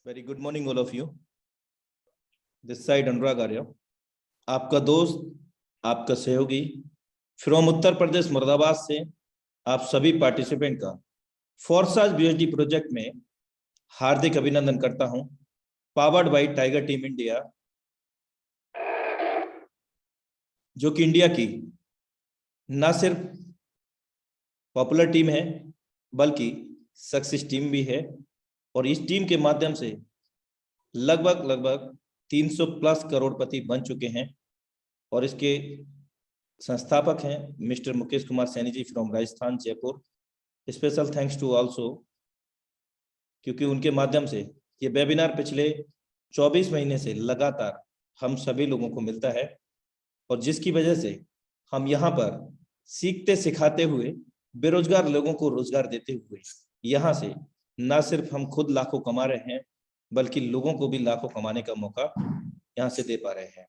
Very good morning all of you. This side Anurag Arya, आपका दोस्त, आपका सहयोगी फ्रॉम उत्तर प्रदेश मुरादाबाद से आप सभी पार्टिसिपेंट का फोर्साज बीएचडी प्रोजेक्ट में हार्दिक अभिनंदन करता हूं। Powered by tiger team India, जो कि इंडिया की न सिर्फ पॉपुलर टीम है बल्कि सक्सेस टीम भी है। और इस टीम के माध्यम से लगभग 300 प्लस करोड़पति बन चुके हैं। और इसके संस्थापक हैं mister Mukesh Kumar Saini ji from Rajasthan Jaipur. Special thanks to also, क्योंकि उनके माध्यम से ये वेबिनार पिछले 24 महीने से लगातार हम सभी लोगों को मिलता है, और जिसकी वजह से हम यहाँ पर सीखते सिखाते हुए बेरोजगार लोगों को रोजगार देते हुए यहाँ से न सिर्फ हम खुद लाखों कमा रहे हैं बल्कि लोगों को भी लाखों कमाने का मौका यहाँ से दे पा रहे हैं।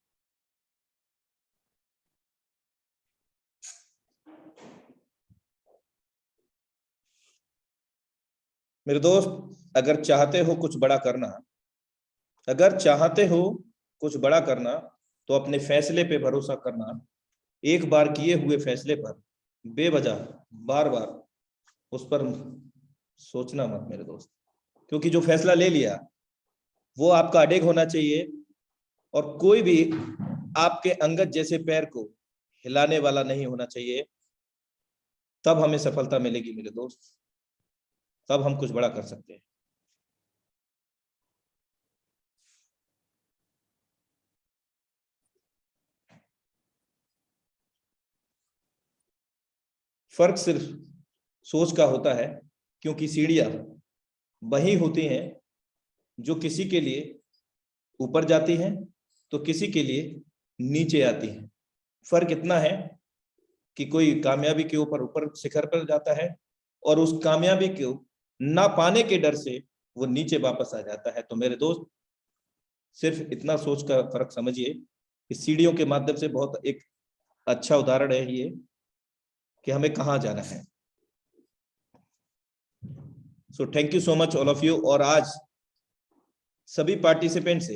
मेरे दोस्त, अगर चाहते हो कुछ बड़ा करना, तो अपने फैसले पे भरोसा करना। एक बार किए हुए फैसले पर बेवजह बार बार उस पर सोचना मत मेरे दोस्त, क्योंकि जो फैसला ले लिया वो आपका अडेग होना चाहिए और कोई भी आपके अंगद जैसे पैर को हिलाने वाला नहीं होना चाहिए। तब हमें सफलता मिलेगी मेरे दोस्त, तब हम कुछ बड़ा कर सकते हैं। फर्क सिर्फ सोच का होता है, क्योंकि सीढ़ियां वही होती हैं जो किसी के लिए ऊपर जाती हैं तो किसी के लिए नीचे आती हैं। फर्क इतना है कि कोई कामयाबी के ऊपर शिखर पर जाता है और उस कामयाबी को ना पाने के डर से वो नीचे वापस आ जाता है। तो मेरे दोस्त, सिर्फ इतना सोच का फर्क समझिए कि सीढ़ियों के माध्यम से बहुत एक अच्छा उदाहरण है ये कि हमें कहाँ जाना है। So thank you so much all of you. और आज सभी पार्टिसिपेंट से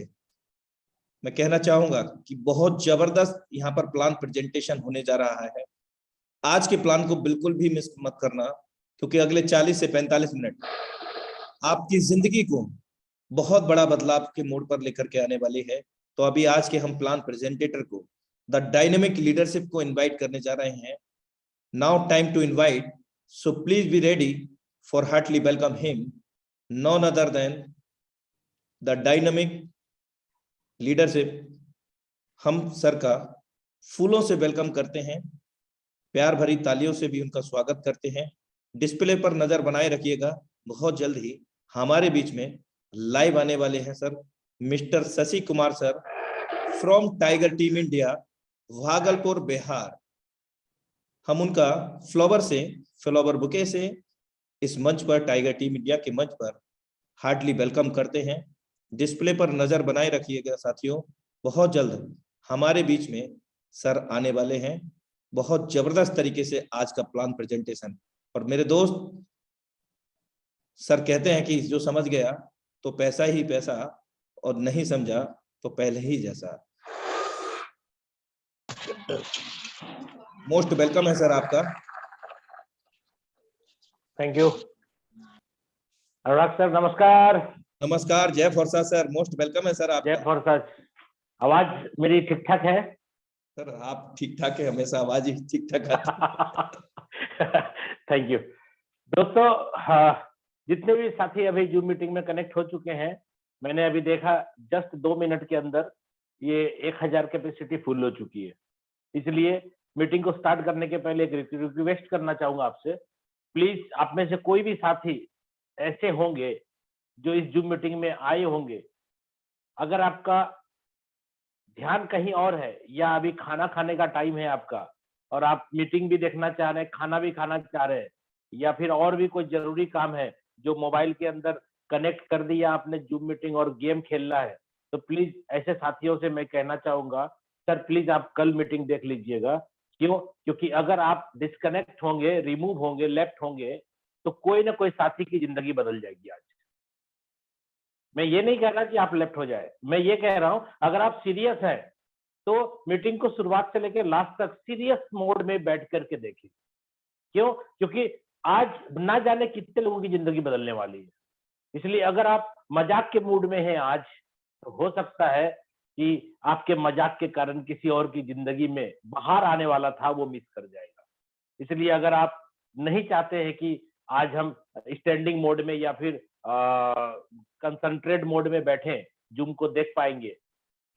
मैं कहना चाहूंगा कि बहुत जबरदस्त यहाँ पर प्लान प्रेजेंटेशन होने जा रहा है। आज के प्लान को बिल्कुल भी मिस मत करना, क्योंकि अगले 40 से 45 मिनट आपकी जिंदगी को बहुत बड़ा बदलाव के मोड़ पर लेकर के आने वाली है। तो अभी आज के हम प्लान प्रेजेंटेटर को, द डायनेमिक लीडरशिप को इनवाइट करने जा रहे हैं। Now time to invite, so please be ready for heartly welcome him, none other than the dynamic leadership. हम सर का फूलों से वेलकम करते हैं, प्यार भरी तालियों से भी उनका स्वागत करते हैं। डिस्प्ले पर नजर बनाए रखिएगा, बहुत जल्द ही हमारे बीच में लाइव आने वाले हैं sir mister Shashi Kumar sir from tiger team India, Bhagalpur Bihar. हम उनका फ्लावर बुके से इस मंच पर, टाइगर टीम इंडिया के मंच पर हार्डली वेलकम करते हैं। डिस्प्ले पर नजर बनाए रखिएगा साथियों, बहुत जल्द हमारे बीच में सर आने वाले हैं। बहुत जबरदस्त तरीके से आज का प्लान प्रेजेंटेशन। और मेरे दोस्त, सर कहते हैं कि जो समझ गया तो पैसा ही पैसा, और नहीं समझा तो पहले ही जैसा। मोस्ट वेलकम है सर आपका। थैंक यू अनुराग सर, नमस्कार। नमस्कार, जय फोर्सा सर, मोस्ट वेलकम है सर आपका। जय फोर्सा। आवाज मेरी ठीक ठाक है? सर आप ठीक ठाक है, हमेशा आवाज ही ठीक ठाक आती है। थैंक यू दोस्तों। जितने भी साथी अभी जूम मीटिंग में कनेक्ट हो चुके हैं, मैंने अभी देखा जस्ट 2 मिनट के अंदर ये 1000 कैपेसिटी फुल हो चुकी है। इसलिए मीटिंग को स्टार्ट करने के पहले एक रिक्वेस्ट करना चाहूंगा आपसे, प्लीज आप में से कोई भी साथी ऐसे होंगे जो इस जूम मीटिंग में आए होंगे, अगर आपका ध्यान कहीं और है या अभी खाना खाने का टाइम है आपका और आप मीटिंग भी देखना चाह रहे हैं, खाना भी खाना चाह रहे हैं, या फिर और भी कोई जरूरी काम है जो मोबाइल के अंदर कनेक्ट कर दिया आपने जूम मीटिंग और गेम खेलना है, तो प्लीज ऐसे साथियों से मैं कहना चाहूंगा, सर प्लीज आप कल मीटिंग देख लीजिएगा। क्यों? क्योंकि अगर आप डिस्कनेक्ट होंगे, रिमूव होंगे, लेफ्ट होंगे, तो कोई ना कोई साथी की जिंदगी बदल जाएगी आज। मैं ये नहीं कह रहा कि आप लेफ्ट हो जाए, मैं ये कह रहा हूं अगर आप सीरियस हैं तो मीटिंग को शुरुआत से लेकर लास्ट तक सीरियस मोड में बैठ करके देखिए। क्यों? क्योंकि आज ना जाने कितने लोगों की जिंदगी बदलने वाली है। इसलिए अगर आप मजाक के मूड में हैं आज, तो हो सकता है कि आपके मजाक के कारण किसी और की जिंदगी में बाहर आने वाला था वो मिस कर जाएगा। इसलिए अगर आप नहीं चाहते हैं कि आज हम स्टैंडिंग मोड में या फिर कंसंट्रेट मोड में बैठे जूम को देख पाएंगे,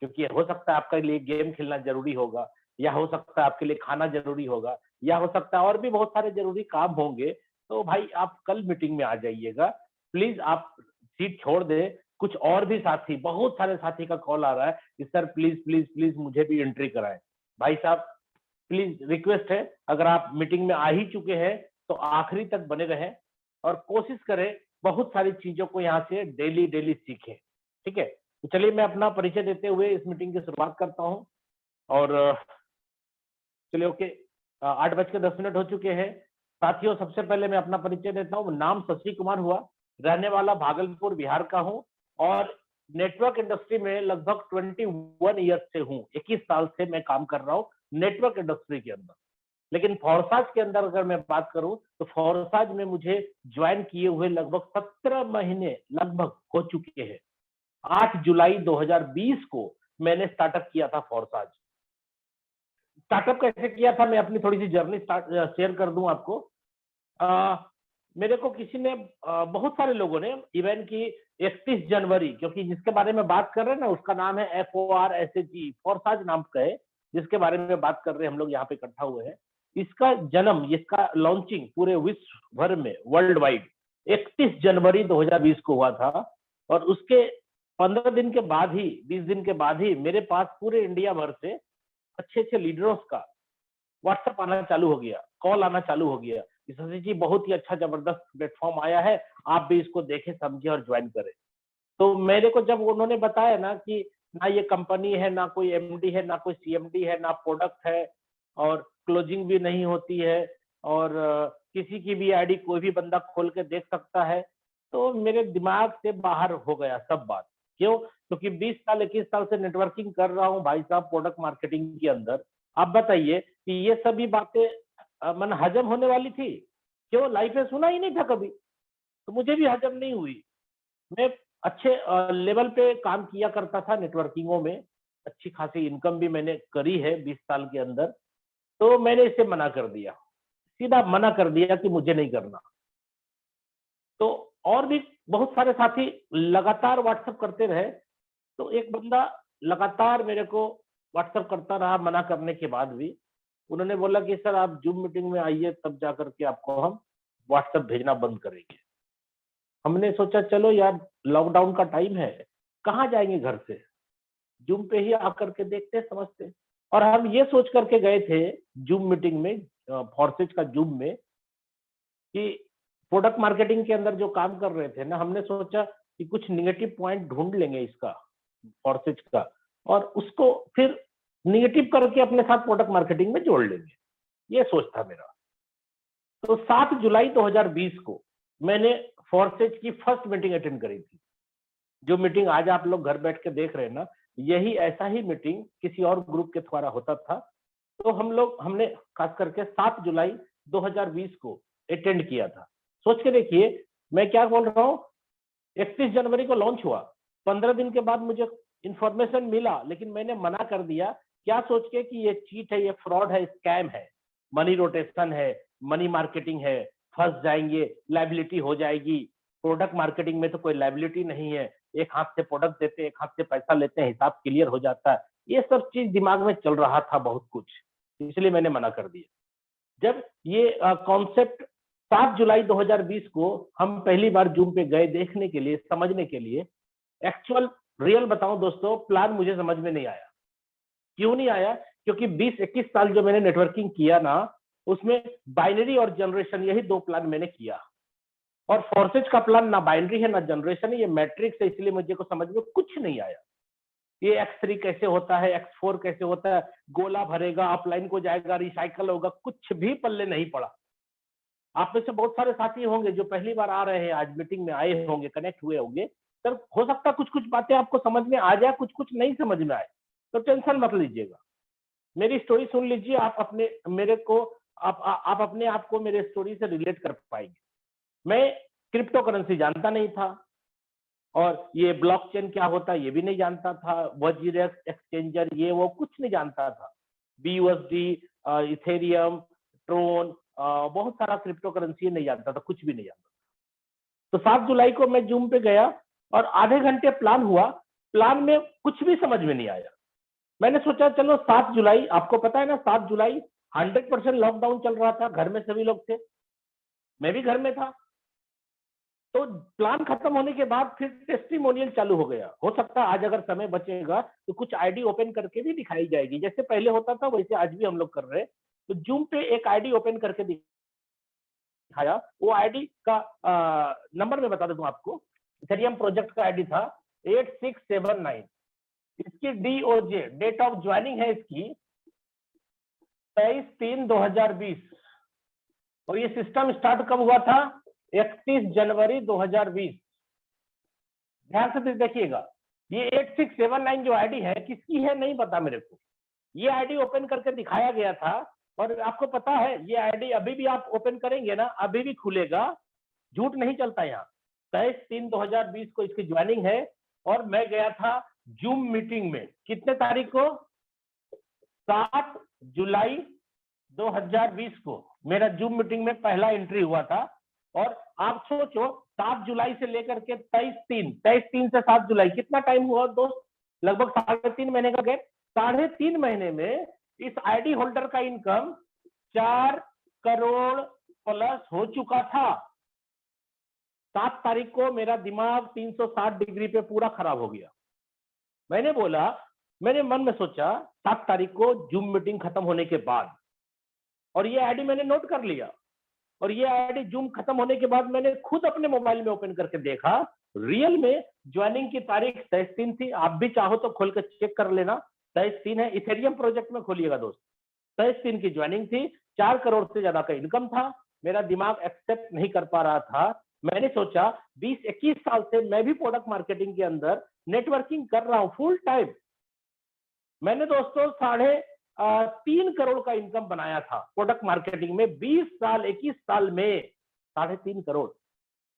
क्योंकि हो सकता है आपके लिए गेम खेलना जरूरी होगा, या हो सकता है आपके लिए खाना जरूरी होगा, या हो सकता है और भी बहुत सारे जरूरी काम होंगे, तो भाई आप कल मीटिंग में आ जाइएगा। प्लीज आप सीट छोड़ दें। कुछ और भी साथी, बहुत सारे साथी का कॉल आ रहा है कि सर प्लीज प्लीज प्लीज मुझे भी एंट्री कराएं। भाई साहब प्लीज रिक्वेस्ट है, अगर आप मीटिंग में आ ही चुके हैं तो आखिरी तक बने रहें और कोशिश करें बहुत सारी चीजों को यहाँ से डेली डेली सीखें। ठीक है, तो चलिए मैं अपना परिचय देते हुए इस मीटिंग की शुरुआत करता हूँ। और चलिए ओके, 8:10 हो चुके हैं। साथियों सबसे पहले मैं अपना परिचय देता हूँ। नाम शशि कुमार हुआ, रहने वाला भागलपुर बिहार का हूँ और नेटवर्क इंडस्ट्री में लगभग 21 ईयर्स से हूँ। 21 साल से मैं काम कर रहा हूँ नेटवर्क इंडस्ट्री के अंदर। लेकिन फोरसाज के अंदर अगर मैं बात करूं तो फोरसाज में मुझे ज्वाइन किए हुए लगभग 17 महीने लगभग हो चुके हैं। 8 जुलाई 2020 को मैंने स्टार्टअप किया था फोरसाज। स्टार्टअप कैसे किया था मैं अपनी थोड़ी सी जर्नी शेयर कर दूं आपको। मेरे को किसी ने बहुत सारे लोगों ने इवन की 31 जनवरी, क्योंकि जिसके बारे में बात कर रहे हैं ना उसका नाम है FORSAG, फोरसाज नाम का है, जिसके बारे में बात कर रहे हैं हम लोग यहाँ पे इकट्ठा हुए हैं। इसका जन्म, इसका लॉन्चिंग पूरे विश्व भर में वर्ल्ड वाइड 31 जनवरी 2020 को हुआ था। और उसके 15 दिन के बाद ही, 20 दिन के बाद ही मेरे पास पूरे इंडिया भर से अच्छे अच्छे लीडर्स का व्हाट्सएप आना चालू हो गया, कॉल आना चालू हो गया। शशि जी बहुत ही अच्छा जबरदस्त प्लेटफॉर्म आया है, आप भी इसको देखें समझे और ज्वाइन करें। तो मेरे को जब उन्होंने बताया ना कि ना ये कंपनी है, ना कोई MD है, ना कोई CMD है, ना प्रोडक्ट है, और क्लोजिंग भी नहीं होती है, और किसी की भी आईडी कोई भी बंदा खोल के देख सकता है, तो मेरे दिमाग से बाहर हो गया सब बात। क्यों? क्योंकि 20 साल 21 साल से नेटवर्किंग कर रहा हूँ भाई साहब प्रोडक्ट मार्केटिंग के अंदर। आप बताइए कि ये सभी बातें मन हजम होने वाली थी? क्यों? लाइफ में सुना ही नहीं था कभी, तो मुझे भी हजम नहीं हुई। मैं अच्छे लेवल पे काम किया करता था नेटवर्किंगों में, अच्छी खासी इनकम भी मैंने करी है 20 साल के अंदर। तो मैंने इसे मना कर दिया, सीधा मना कर दिया कि मुझे नहीं करना। तो और भी बहुत सारे साथी लगातार व्हाट्सएप करते रहे, तो एक बंदा लगातार मेरे को व्हाट्सएप करता रहा मना करने के बाद भी। उन्होंने बोला कि सर आप जूम मीटिंग में आइए, तब जाकर के आपको हम व्हाट्सएप भेजना बंद करेंगे। हमने सोचा चलो यार लॉकडाउन का टाइम है, कहाँ जाएंगे घर से, जूम पे ही आकर के देखते समझते। और हम ये सोच करके गए थे जूम मीटिंग में, फोर्सेज का जूम में, कि प्रोडक्ट मार्केटिंग के अंदर जो काम कर रहे थे ना, हमने सोचा कि कुछ निगेटिव पॉइंट ढूंढ लेंगे इसका, फोर्सेज का, और उसको फिर निगेटिव करके अपने साथ प्रोडक्ट मार्केटिंग में जोड़ लेंगे, ये सोच था मेरा। तो 7 जुलाई 2020 को मैंने फोर्सेज की फर्स्ट मीटिंग अटेंड करी थी। जो मीटिंग आज आप लोग घर बैठ के देख रहे हैं ना, यही ऐसा ही मीटिंग किसी और ग्रुप के द्वारा होता था। तो हमने खास करके 7 जुलाई 2020 को अटेंड किया था। सोच के देखिए मैं क्या बोल रहा हूँ, 31 जनवरी को लॉन्च हुआ, 15 दिन के बाद मुझे इंफॉर्मेशन मिला, लेकिन मैंने मना कर दिया। क्या सोच के कि ये चीट है, ये फ्रॉड है, स्कैम है, मनी रोटेशन है, मनी मार्केटिंग है, फंस जाएंगे, लाइबिलिटी हो जाएगी। प्रोडक्ट मार्केटिंग में तो कोई लाइबिलिटी नहीं है, एक हाथ से प्रोडक्ट देते हैं, एक हाथ से पैसा लेते हैं, हिसाब क्लियर हो जाता है। ये सब चीज दिमाग में चल रहा था बहुत कुछ, इसलिए मैंने मना कर दिया। जब ये कॉन्सेप्ट 7 जुलाई 2020 को हम पहली बार जूम पे गए देखने के लिए, समझने के लिए, एक्चुअल रियल बताऊं दोस्तों, प्लान मुझे समझ में नहीं आया। क्यों नहीं आया? क्योंकि 20-21 साल जो मैंने नेटवर्किंग किया ना, उसमें बाइनरी और जनरेशन, यही दो प्लान मैंने किया। और फोर्सेज का प्लान ना बाइनरी है ना जनरेशन है, ये मैट्रिक्स है, इसलिए मुझे को समझ में कुछ नहीं आया। ये X3 कैसे होता है, X4 कैसे होता है, गोला भरेगा, अपलाइन को जाएगा, रिसाइकल होगा, कुछ भी पल्ले नहीं पड़ा। आप में से बहुत सारे साथी होंगे जो पहली बार आ रहे हैं, आज मीटिंग में आए होंगे, कनेक्ट हुए होंगे, सर हो सकता है कुछ कुछ बातें आपको समझ में आ जाए, कुछ कुछ नहीं समझ में आए, तो टेंशन मत लीजिएगा। मेरी स्टोरी सुन लीजिए, आप अपने मेरे को आप अपने आप को मेरे स्टोरी से रिलेट कर पाएंगे। मैं क्रिप्टो करेंसी जानता नहीं था, और ये ब्लॉकचेन क्या होता है ये भी नहीं जानता था, वजीरेक्स एक्सचेंजर ये वो कुछ नहीं जानता था। BUSD, इथेरियम, ट्रोन, बहुत सारा क्रिप्टो करेंसी नहीं जानता था, कुछ भी नहीं जानता। तो 7 जुलाई को मैं जूम पे गया और आधे घंटे प्लान हुआ, प्लान में कुछ भी समझ में नहीं आया। मैंने सोचा चलो 7 जुलाई, आपको पता है ना 7 जुलाई 100% लॉकडाउन चल रहा था, घर में सभी लोग थे, मैं भी घर में था। तो प्लान खत्म होने के बाद फिर टेस्टिमोनियल चालू हो गया। हो सकता है आज अगर समय बचेगा तो कुछ आईडी ओपन करके भी दिखाई जाएगी, जैसे पहले होता था वैसे आज भी हम लोग कर रहे हैं। तो जूम पे एक आईडी ओपन करके दिखाया, वो आईडी का नंबर मैं बता देता हूं आपको। इथेरियम प्रोजेक्ट का आईडी था 8679। इसकी DOJ डेट ऑफ ज्वाइनिंग है इसकी 23/3/2020, और ये सिस्टम स्टार्ट कब हुआ था? 31 जनवरी 2020। ध्यान से देखिएगा, ये 8679 जो आईडी है किसकी है नहीं पता मेरे को, ये आईडी ओपन करके दिखाया गया था। और आपको पता है ये आईडी अभी भी आप ओपन करेंगे ना, अभी भी खुलेगा, झूठ नहीं चलता यहाँ। 23/3/2020 को इसकी ज्वाइनिंग है, और मैं गया था जूम मीटिंग में, कितने तारीख को? 7 जुलाई 2020 को मेरा जूम मीटिंग में पहला एंट्री हुआ था। और आप सोचो 7 जुलाई से लेकर के 23/3 से 7 जुलाई कितना टाइम हुआ दोस्त? लगभग 3.5 महीने का गैप। 3.5 महीने में इस आईडी होल्डर का इनकम 4 करोड़ प्लस हो चुका था। 7 तारीख को मेरा दिमाग 360 डिग्री पे पूरा खराब हो गया। मैंने बोला, मैंने मन में सोचा 7 तारीख को जूम मीटिंग खत्म होने के बाद, और ये आईडी मैंने नोट कर लिया, और ये आईडी जूम खत्म होने के बाद मैंने खुद अपने मोबाइल में ओपन करके देखा, रियल में ज्वाइनिंग की तारीख 23/3 थी। आप भी चाहो तो खोल कर चेक कर लेना, 23/3 है। इथेरियम प्रोजेक्ट में खोलिएगा दोस्त, 23/3 की ज्वाइनिंग थी, 4 करोड़ से ज्यादा का इनकम था। मेरा दिमाग एक्सेप्ट नहीं कर पा रहा था। मैंने सोचा 20-21 साल से मैं भी प्रोडक्ट मार्केटिंग के अंदर नेटवर्किंग कर रहा हूं फुल टाइम। मैंने दोस्तों 3.5 करोड़ का इनकम बनाया था प्रोडक्ट मार्केटिंग में, 21 साल में 3.5 करोड़।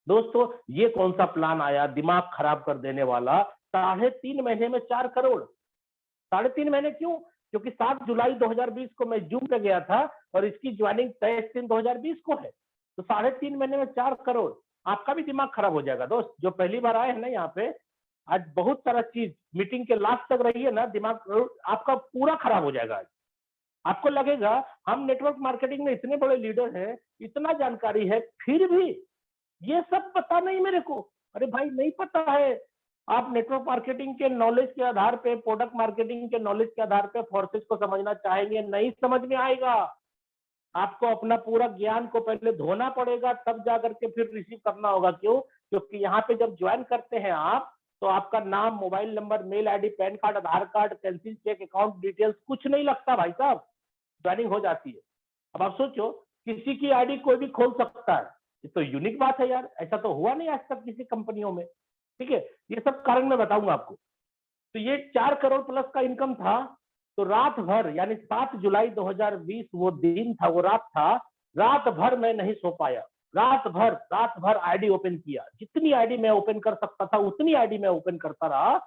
दोस्तों ये कौन सा प्लान आया दिमाग खराब कर देने वाला? 3.5 महीने में 4 करोड़। 3.5 महीने क्यों? क्योंकि 7 जुलाई 2020 को मैं जूम पे गया था, और इसकी ज्वाइनिंग 23/3/2020 को है। तो 3.5 महीने में 4 करोड़। आपका भी दिमाग खराब हो जाएगा दोस्त, जो पहली बार आए हैं ना यहाँ पे। आज बहुत सारा चीज मीटिंग के लास्ट तक रही है ना, दिमाग आपका पूरा खराब हो जाएगा। आज आपको लगेगा हम नेटवर्क मार्केटिंग में इतने बड़े लीडर हैं, इतना जानकारी है, फिर भी ये सब पता नहीं मेरे को। अरे भाई नहीं पता है। आप नेटवर्क मार्केटिंग के नॉलेज के आधार पे, प्रोडक्ट मार्केटिंग के नॉलेज के आधार पे फोर्सेस को समझना चाहेंगे, नहीं समझ में आएगा। आपको अपना पूरा ज्ञान को पहले धोना पड़ेगा, तब जाकर के फिर रिसीव करना होगा। क्यों? क्योंकि यहाँ पे जब ज्वाइन करते हैं आप, तो आपका नाम, mobile number, mail ID, PAN card, Aadhaar card, cancel cheque, account details कुछ नहीं लगता भाई साहब, ज्वाइनिंग हो जाती है। अब आप सोचो किसी की आईडी कोई भी खोल सकता है, ये तो यूनिक बात है यार, ऐसा तो हुआ नहीं आज तक किसी कंपनियों में। ठीक है, ये सब कारण मैं बताऊंगा आपको। तो ये 4 करोड़ प्लस का इनकम था। तो रात भर, यानी 7 जुलाई 2020 वो दिन था, वो रात था, रात भर मैं नहीं सो पाया। रात भर आईडी ओपन किया, जितनी आईडी मैं ओपन कर सकता था उतनी आईडी मैं ओपन करता रहा।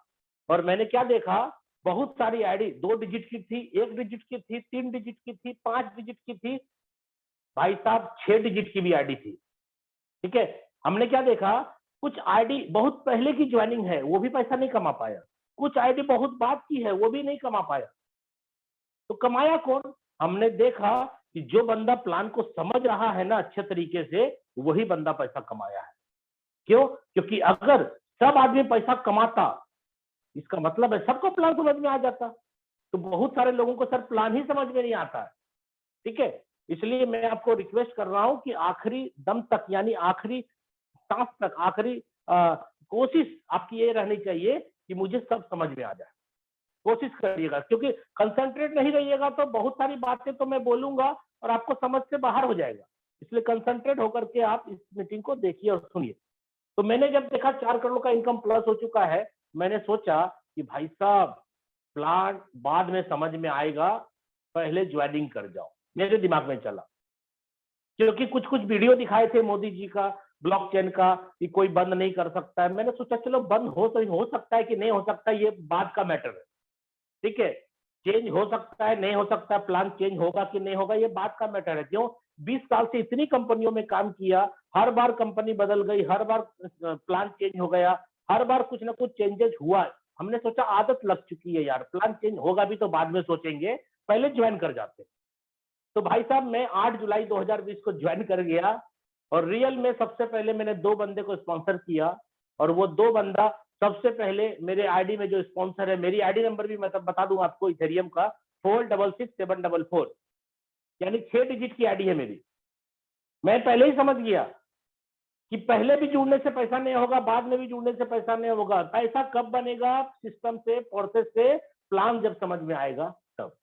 और मैंने क्या देखा, बहुत सारी आईडी 2 डिजिट की थी, 1 डिजिट की थी, 3 डिजिट की थी, 5 डिजिट की थी, भाई साहब 6 डिजिट की भी आईडी थी। ठीक है, हमने क्या देखा, कुछ आईडी बहुत पहले की ज्वाइनिंग है, वो भी पैसा नहीं कमा पाया। कुछ आईडी बहुत बाद की है, वो भी नहीं कमा पाया। तो कमाया कौन? हमने देखा कि जो बंदा प्लान को समझ रहा है ना अच्छे तरीके से, वही बंदा पैसा कमाया है। क्यों? क्योंकि अगर सब आदमी पैसा कमाता, इसका मतलब है सबको प्लान समझ में आ जाता। तो बहुत सारे लोगों को सर प्लान ही समझ में नहीं आता है। ठीक है, इसलिए मैं आपको रिक्वेस्ट कर रहा हूं कि आखिरी दम तक, यानी आखिरी सांस तक, आखिरी कोशिश आपकी ये रहनी चाहिए कि मुझे सब समझ में आ जाए। कोशिश करिएगा, क्योंकि कंसंट्रेट नहीं रहिएगा तो बहुत सारी बातें तो मैं बोलूंगा और आपको समझ से बाहर हो जाएगा। इसलिए कंसंट्रेट होकर के आप इस मीटिंग को देखिए और सुनिए। तो मैंने जब देखा 4 करोड़ का इनकम प्लस हो चुका है, मैंने सोचा कि भाई साहब प्लान बाद में समझ में आएगा, पहले ज्वाइनिंग कर जाओ, मेरे दिमाग में चला। क्योंकि कुछ कुछ वीडियो दिखाए थे मोदी जी का ब्लॉकचेन का कि कोई बंद नहीं कर सकता है। मैंने सोचा चलो बंद हो सकता है कि नहीं हो सकता है, ये बात का मैटर है, ठीक है। चेंज हो सकता है, नहीं हो सकता है, प्लान चेंज होगा कि नहीं होगा, ये बात का मैटर है। क्यों? 20 साल से इतनी कंपनियों में काम किया, हर बार कंपनी बदल गई, हर बार प्लान चेंज हो गया, हर बार कुछ ना कुछ चेंजेस हुआ। हमने सोचा आदत लग चुकी है यार, प्लान चेंज होगा भी तो बाद में सोचेंगे, पहले ज्वाइन कर जाते। तो भाई साहब मैं 8 जुलाई 2020 को ज्वाइन कर गया और रियल में सबसे पहले मैंने 2 बंदे को स्पॉन्सर किया और वो 2 बंदा सबसे पहले मेरे आईडी में जो स्पॉन्सर है, मेरी आईडी नंबर भी मैं तब बता दूं आपको, इथेरियम का 466744, यानी 6 डिजिट की आईडी है मेरी। मैं पहले ही समझ गया कि पहले भी जुड़ने से पैसा नहीं होगा, बाद में भी जुड़ने से पैसा नहीं होगा। पैसा कब बनेगा? सिस्टम से, प्रोसेस से, प्लान जब समझ में आएगा तब।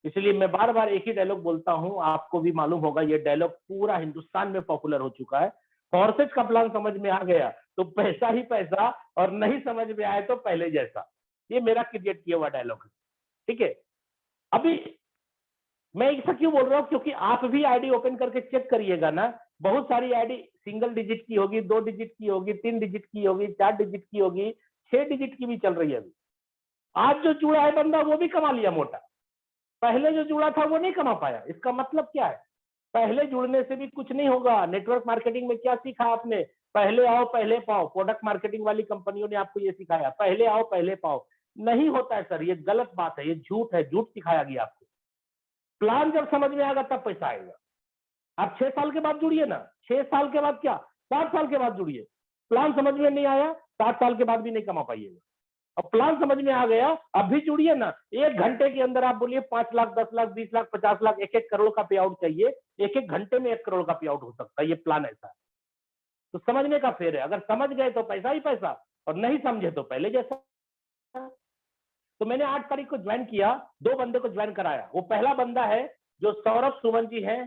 इसलिए मैं बार बार एक ही डायलॉग बोलता हूं, आपको भी मालूम होगा, ये डायलॉग पूरा हिंदुस्तान में पॉपुलर हो चुका है। फोर्सेज का प्लान समझ में आ गया तो पैसा ही पैसा, और नहीं समझ में आए तो पहले जैसा। ये मेरा क्रिएट किया हुआ डायलॉग है, ठीक है। अभी मैं ऐसा क्यों बोल रहा हूँ? क्योंकि आप भी आईडी ओपन करके चेक करिएगा ना, बहुत सारी आईडी सिंगल डिजिट की होगी, 2 डिजिट की होगी, 3 डिजिट की होगी, 4 डिजिट की होगी, 6 डिजिट की भी चल रही है अभी। आज जो जुड़ा है बंदा वो भी कमा लिया मोटा, पहले जो जुड़ा था वो नहीं कमा पाया। इसका मतलब क्या है? पहले जुड़ने से भी कुछ नहीं होगा। नेटवर्क मार्केटिंग में क्या सीखा आपने? पहले आओ पहले पाओ। प्रोडक्ट मार्केटिंग वाली कंपनियों ने आपको ये सिखाया, पहले आओ पहले पाओ। नहीं होता है सर, ये गलत बात है, ये झूठ है, झूठ सिखाया गया आपको। प्लान जब समझ में आएगा तब पैसा आएगा। आप 6 साल के बाद जुड़िए ना, 6 साल के बाद क्या, 7 साल के बाद जुड़िए। प्लान समझ में नहीं आया, 7 साल के बाद भी नहीं कमा पाइएगा। अब प्लान समझ में आ गया, अभी जुड़िए ना। 1 घंटे के अंदर आप बोलिए 5 लाख, 10 लाख, 20 लाख, 50 लाख, 1-1 करोड़ का पे आउट चाहिए। 1-1 घंटे में 1 करोड़ का पे आउट हो सकता है, ये प्लान ऐसा है। तो समझने का फेर है, अगर समझ गए तो पैसा ही पैसा, और नहीं समझे तो पहले जैसा। तो मैंने 8 तारीख को ज्वाइन किया, 2 बंदे को ज्वाइन कराया। वो पहला बंदा है जो सौरभ सुमन जी है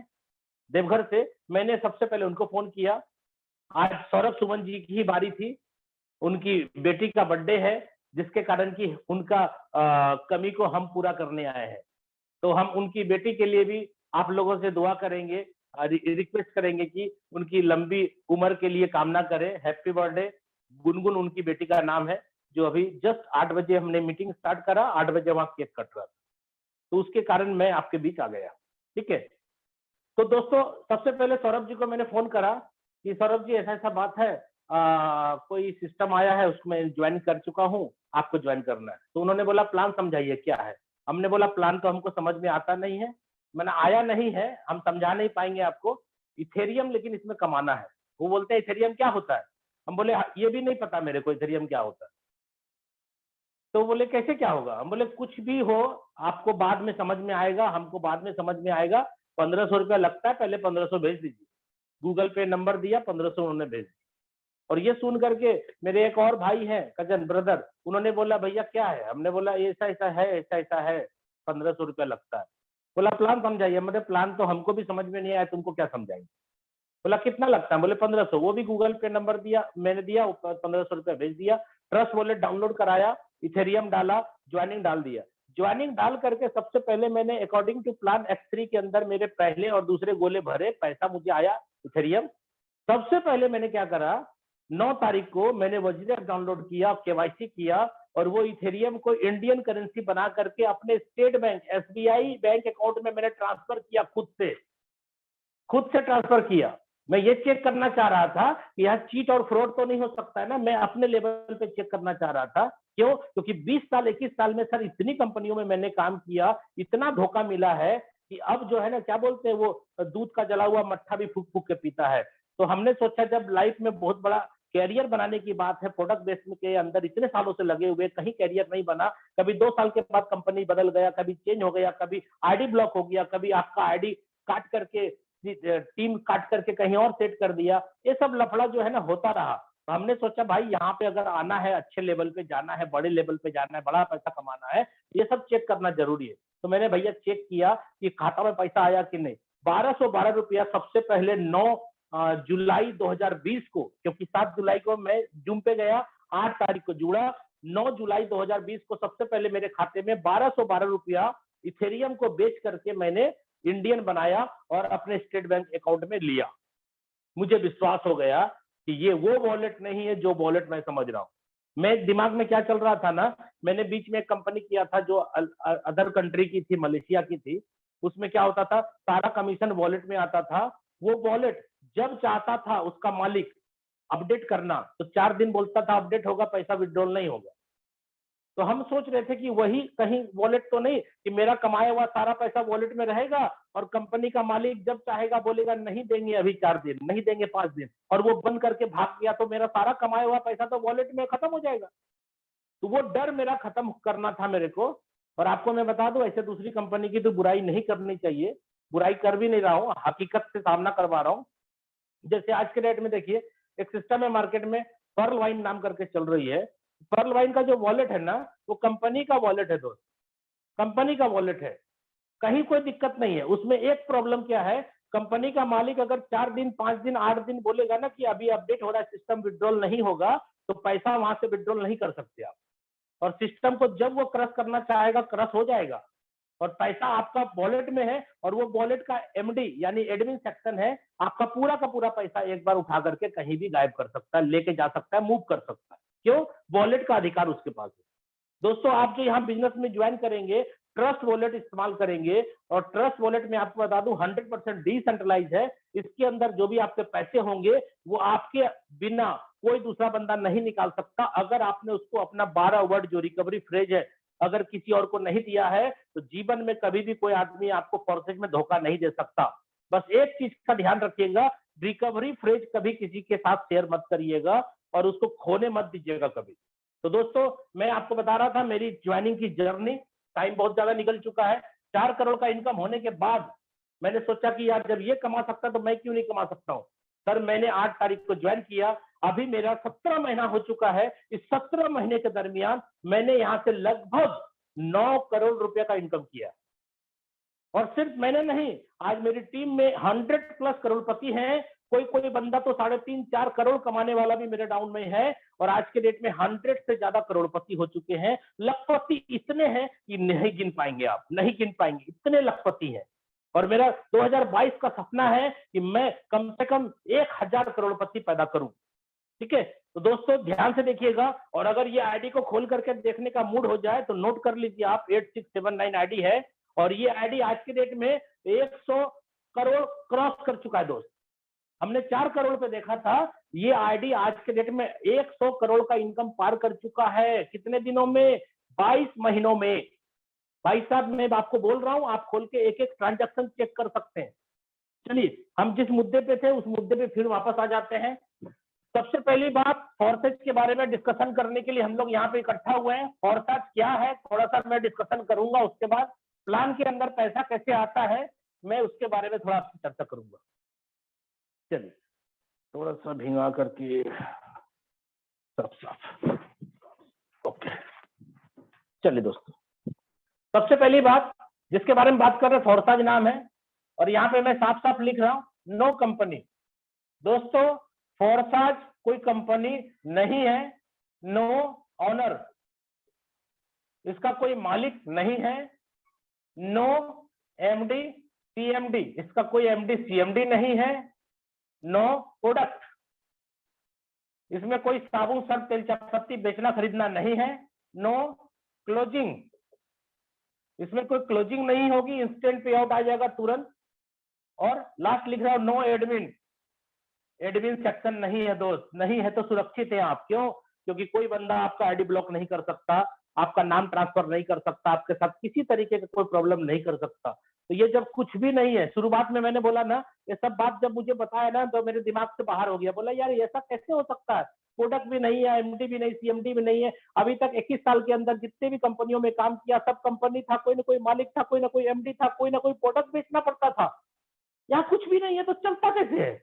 देवघर से। मैंने सबसे पहले उनको फोन किया। आज सौरभ सुमन जी की ही बारी थी, उनकी बेटी का बर्थडे है, जिसके कारण की उनका कमी को हम पूरा करने आए हैं। तो हम उनकी बेटी के लिए भी आप लोगों से दुआ करेंगे, रिक्वेस्ट करेंगे कि उनकी लंबी उम्र के लिए कामना करें। Happy birthday. गुनगुन उनकी बेटी का नाम है, जो अभी जस्ट 8 बजे हमने मीटिंग स्टार्ट करा, 8 बजे वहां केक कट रहा था, तो उसके कारण मैं आपके बीच आ गया, ठीक है। तो दोस्तों सबसे पहले सौरभ जी को मैंने फोन करा कि सौरभ जी ऐसा ऐसा बात है, कोई सिस्टम आया है, उसको मैं ज्वाइन कर चुका हूँ, आपको ज्वाइन करना है। तो उन्होंने बोला प्लान समझाइए क्या है। हमने बोला प्लान तो हमको समझ में आता नहीं है, मैंने आया नहीं है, हम समझा नहीं पाएंगे आपको। इथेरियम लेकिन इसमें कमाना है। वो बोलते हैं इथेरियम क्या होता है? हम बोले ये भी नहीं पता मेरे को इथेरियम क्या होता है। तो बोले कैसे क्या होगा? हम बोले कुछ भी हो, आपको बाद में समझ में आएगा, हमको बाद में समझ में आएगा। 1500 रुपया लगता है, पहले 1500 भेज दीजिए। गूगल पे नंबर दिया, 1500 उन्होंने भेज दिया। और ये सुन करके मेरे एक और भाई हैं, कजन ब्रदर, उन्होंने बोला भैया क्या है? हमने बोला ऐसा ऐसा है, ऐसा ऐसा है, 1500 रुपया लगता है। बोला प्लान समझाइए। मतलब प्लान तो हमको भी समझ में नहीं आया, तुमको क्या समझाएंगे? बोला कितना लगता है? बोले 1500। वो भी गूगल पे नंबर दिया, मैंने दिया, 1500 रुपया भेज दिया। ट्रस्ट वॉलेट डाउनलोड कराया, इथेरियम डाला, ज्वाइनिंग डाल दिया। ज्वाइनिंग डाल करके सबसे पहले मैंने अकॉर्डिंग टू प्लान X3 के अंदर मेरे पहले और दूसरे गोले भरे, पैसा मुझे आया इथेरियम। सबसे पहले मैंने क्या करा, 9 तारीख को मैंने वजीरेफ डाउनलोड किया, केवाईसी किया, और वो इथेरियम को इंडियन करेंसी बना करके अपने state bank SBI bank account में मैंने ट्रांसफर किया, खुद से ट्रांसफर किया। मैं ये चेक करना चाह रहा था कि यहाँ चीट और फ्रॉड तो नहीं हो सकता है ना, मैं अपने लेवल पे चेक करना चाह रहा था। क्यों? क्योंकि 20 साल 21 साल में सर इतनी कंपनियों में मैंने काम किया, इतना धोखा मिला है कि अब जो है ना, क्या बोलते हैं वो, दूध का जला हुआ मट्ठा भी फूक फूक के पीता है। तो हमने सोचा जब लाइफ में बहुत बड़ा कैरियर बनाने की बात है, प्रोडक्ट बेस के अंदर इतने सालों से लगे हुए, कहीं कैरियर नहीं बना। कभी 2 साल के बाद कंपनी बदल गया, कभी चेंज हो गया, कभी आईडी ब्लॉक हो गया, कभी आपका आईडी काट करके, टीम काट करके कहीं और सेट कर दिया। ये सब लफड़ा जो है ना होता रहा। तो हमने सोचा भाई यहाँ पे अगर आना है, अच्छे लेवल पे जाना है, बड़े लेवल पे जाना है, बड़ा पैसा कमाना है, ये सब चेक करना जरूरी है। तो मैंने भैया चेक किया कि खाता में पैसा आया कि नहीं। 1212 रुपया सबसे पहले 9 जुलाई 2020 को, क्योंकि 7 जुलाई को मैं जूम पे गया, 8 तारीख को जुड़ा, 9 जुलाई 2020 को सबसे पहले मेरे खाते में 1212 रुपया इथेरियम को बेच करके मैंने इंडियन बनाया और अपने स्टेट बैंक अकाउंट में लिया। मुझे विश्वास हो गया कि ये वो वॉलेट नहीं है जो वॉलेट मैं समझ रहा हूं। मैं दिमाग में क्या चल रहा था ना, मैंने बीच में एक कंपनी किया था जो अदर कंट्री की थी, मलेशिया की थी। उसमें क्या होता था, सारा कमीशन वॉलेट में आता था। वो वॉलेट जब चाहता था उसका मालिक अपडेट करना तो 4 दिन बोलता था अपडेट होगा, पैसा विड्रॉल नहीं होगा। तो हम सोच रहे थे कि वही कहीं वॉलेट तो नहीं कि मेरा कमाया हुआ सारा पैसा वॉलेट में रहेगा और कंपनी का मालिक जब चाहेगा बोलेगा नहीं देंगे अभी 4 दिन, नहीं देंगे 5 दिन, और वो बंद करके भाग गया तो मेरा सारा कमाया हुआ पैसा तो वॉलेट में खत्म हो जाएगा। तो वो डर मेरा खत्म करना था मेरे को। और आपको मैं बता दूं, ऐसे दूसरी कंपनी की तो बुराई नहीं करनी चाहिए, बुराई कर भी नहीं रहा हूँ, हकीकत से सामना करवा रहा हूँ। जैसे आज के डेट में देखिए, एक सिस्टम है मार्केट में, पर्ल वाइन नाम करके चल रही है। पर्ल वाइन का जो वॉलेट है ना, वो कंपनी का वॉलेट है दोस्त, कंपनी का वॉलेट है, कहीं कोई दिक्कत नहीं है। उसमें एक प्रॉब्लम क्या है, कंपनी का मालिक अगर 4 दिन 5 दिन 8 दिन बोलेगा ना कि अभी अपडेट हो रहा है, सिस्टम विड्रॉल नहीं होगा, तो पैसा वहां से विड्रॉल नहीं कर सकते आप। और सिस्टम को जब वो क्रश करना चाहेगा क्रश हो जाएगा और पैसा आपका वॉलेट में है। और वो वॉलेट का एमडी यानी एडमिन सेक्शन है, आपका पूरा का पूरा पैसा एक बार उठा करके कहीं भी गायब कर सकता है, लेके जा सकता है, मूव कर सकता है। क्यों? वॉलेट का अधिकार उसके पास है। दोस्तों, आप जो यहाँ बिजनेस में ज्वाइन करेंगे, ट्रस्ट वॉलेट इस्तेमाल करेंगे, और ट्रस्ट वॉलेट में आपको बता दूं 100% डिसेंट्रलाइज है। इसके अंदर जो भी आपके पैसे होंगे वो आपके बिना कोई दूसरा बंदा नहीं निकाल सकता। अगर आपने उसको अपना 12 वर्ड जो रिकवरी फ्रेज है अगर किसी और को नहीं दिया है तो जीवन में कभी भी कोई आदमी आपको फॉरसेज में धोखा नहीं दे सकता। बस एक चीज का ध्यान रखिएगा, रिकवरी फ्रेज कभी किसी के साथ शेयर मत करिएगा और उसको खोने मत दीजिएगा कभी। तो दोस्तों, मैं आपको बता रहा था मेरी ज्वाइनिंग की जर्नी, टाइम बहुत ज्यादा निकल चुका है। 4 करोड़ का इनकम होने के बाद मैंने सोचा कि यार जब ये कमा सकता तो मैं क्यों नहीं कमा सकता हूँ। सर, मैंने 8 तारीख को ज्वाइन किया, अभी मेरा 17 महीना हो चुका है। इस 17 महीने के दरमियान मैंने यहाँ से लगभग 9 करोड़ रुपए का इनकम किया। और सिर्फ मैंने नहीं, आज मेरी टीम में 100+ करोड़पति हैं। कोई कोई बंदा तो 3.5-4 करोड़ कमाने वाला भी मेरे डाउन में है। और आज के डेट में 100 से ज्यादा करोड़पति हो चुके हैं। लखपति इतने हैं कि नहीं गिन पाएंगे, आप नहीं गिन पाएंगे, इतने लखपति हैं। और मेरा 2022 का सपना है कि मैं कम से कम 1000 करोड़पति पैदा करूं। ठीक है, तो दोस्तों ध्यान से देखिएगा। और अगर ये आईडी को खोल करके देखने का मूड हो जाए तो नोट कर लीजिए आप, 8679 आईडी है। और ये आईडी आज के डेट में 100 करोड़ क्रॉस कर चुका है दोस्त। हमने 4 करोड़ पे देखा था, ये आईडी आज के डेट में 100 करोड़ का इनकम पार कर चुका है। कितने दिनों में? 22 महीनों में। भाई साहब, मैं आपको बोल रहा हूं, आप खोल के एक एक ट्रांजैक्शन चेक कर सकते हैं। चलिए, हम जिस मुद्दे पे थे उस मुद्दे पे फिर वापस आ जाते हैं। सबसे पहली बात, फॉरसेज के बारे में डिस्कशन करने के लिए हम लोग यहाँ पे इकट्ठा हुए हैं। फॉरसेज क्या है थोड़ा सा मैं डिस्कशन करूंगा, उसके बाद प्लान के अंदर पैसा कैसे आता है मैं उसके बारे में थोड़ा चर्चा करूंगा। चलिए, थोड़ा सा भिंगा करके साफ। ओके, चलिए दोस्तों, सबसे पहली बात जिसके बारे में बात कर रहे हैं, फॉरसेज नाम है। और यहाँ पे मैं साफ साफ लिख रहा हूँ, नो कंपनी। दोस्तों, फॉरसेज कोई कंपनी नहीं है, नो ऑनर, इसका कोई मालिक नहीं है, नो एमडी सीएमडी, इसका कोई एमडी सीएमडी नहीं है, नो प्रोडक्ट, इसमें कोई साबुन सर्फ तेल चपत्ती बेचना खरीदना नहीं है, नो क्लोजिंग, इसमें कोई क्लोजिंग नहीं होगी, इंस्टेंट पे आउट आ जाएगा तुरंत। और लास्ट लिख रहा हूं, नो एडमिन, एडमिन सेक्शन नहीं है दोस्त, नहीं है तो सुरक्षित है आप। क्यों? क्योंकि कोई बंदा आपका आईडी ब्लॉक नहीं कर सकता, आपका नाम ट्रांसफर नहीं कर सकता, आपके साथ किसी तरीके का कोई प्रॉब्लम नहीं कर सकता। तो ये जब कुछ भी नहीं है, शुरुआत में मैंने बोला ना, ये सब बात जब मुझे बताया ना तो मेरे दिमाग से बाहर हो गया। बोला यार ऐसा कैसे हो सकता है, प्रोडक्ट भी नहीं है, एमडी भी नहीं, सीएमडी भी नहीं है। अभी तक 21 साल के अंदर जितने भी कंपनियों में काम किया, सब कंपनी था, कोई ना कोई मालिक था, कोई ना कोई एमडी था, कोई ना कोई प्रोडक्ट बेचना पड़ता था। यहाँ कुछ भी नहीं है तो चलता कैसे है?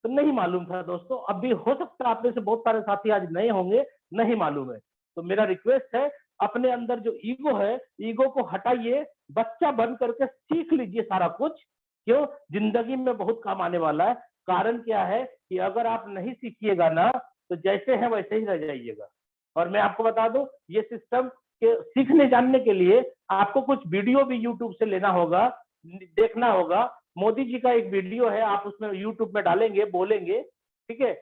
तो नहीं मालूम था दोस्तों। अब भी हो सकता है आप में से बहुत सारे साथी आज नए होंगे, नहीं मालूम है। तो मेरा रिक्वेस्ट है, अपने अंदर जो ईगो है, ईगो को हटाइए, बच्चा बन करके सीख लीजिए सारा कुछ। क्यों? जिंदगी में बहुत काम आने वाला है। कारण क्या है कि अगर आप नहीं सीखिएगा ना तो जैसे है वैसे ही रह जाइएगा। और मैं आपको बता दूं, ये सिस्टम के सीखने जानने के लिए आपको कुछ वीडियो भी यूट्यूब से लेना होगा, देखना होगा। मोदी जी का एक वीडियो है, आप उसमें यूट्यूब में डालेंगे, बोलेंगे, ठीक है,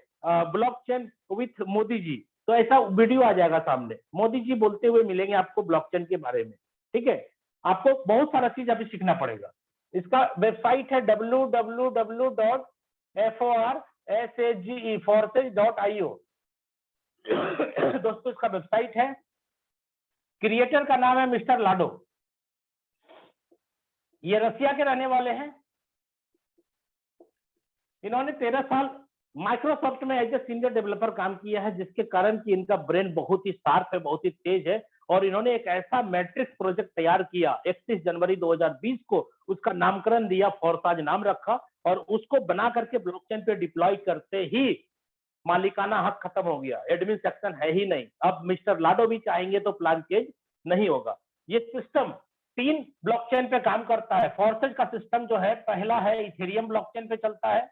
ब्लॉकचेन विथ मोदी जी, तो ऐसा वीडियो आ जाएगा सामने, मोदी जी बोलते हुए मिलेंगे आपको ब्लॉकचेन के बारे में। ठीक है, आपको बहुत सारा चीज अभी सीखना पड़ेगा। इसका वेबसाइट है www.forsageforces.io। दोस्तों इसका वेबसाइट है, क्रिएटर का नाम है मिस्टर लाडो, ये रसिया के रहने वाले हैं। इन्होंने 13 साल माइक्रोसॉफ्ट में एज ए सीनियर डेवलपर काम किया है, जिसके कारण कि इनका ब्रेन बहुत ही शार्प है, बहुत ही तेज है। और इन्होंने एक ऐसा मैट्रिक्स प्रोजेक्ट तैयार किया 31 जनवरी 2020 को, उसका नामकरण दिया, फोरसाज नाम रखा, और उसको बना करके ब्लॉकचेन पे डिप्लॉय करते ही मालिकाना हक खत्म हो गया, एडमिन सेक्शन है ही नहीं। अब मिस्टर लाडो भी चाहेंगे तो प्लान चेंज नहीं होगा। ये सिस्टम 3 ब्लॉकचेन पे काम करता है। फोरसेज का सिस्टम जो है, पहला है इथेरियम ब्लॉकचेन पे चलता है,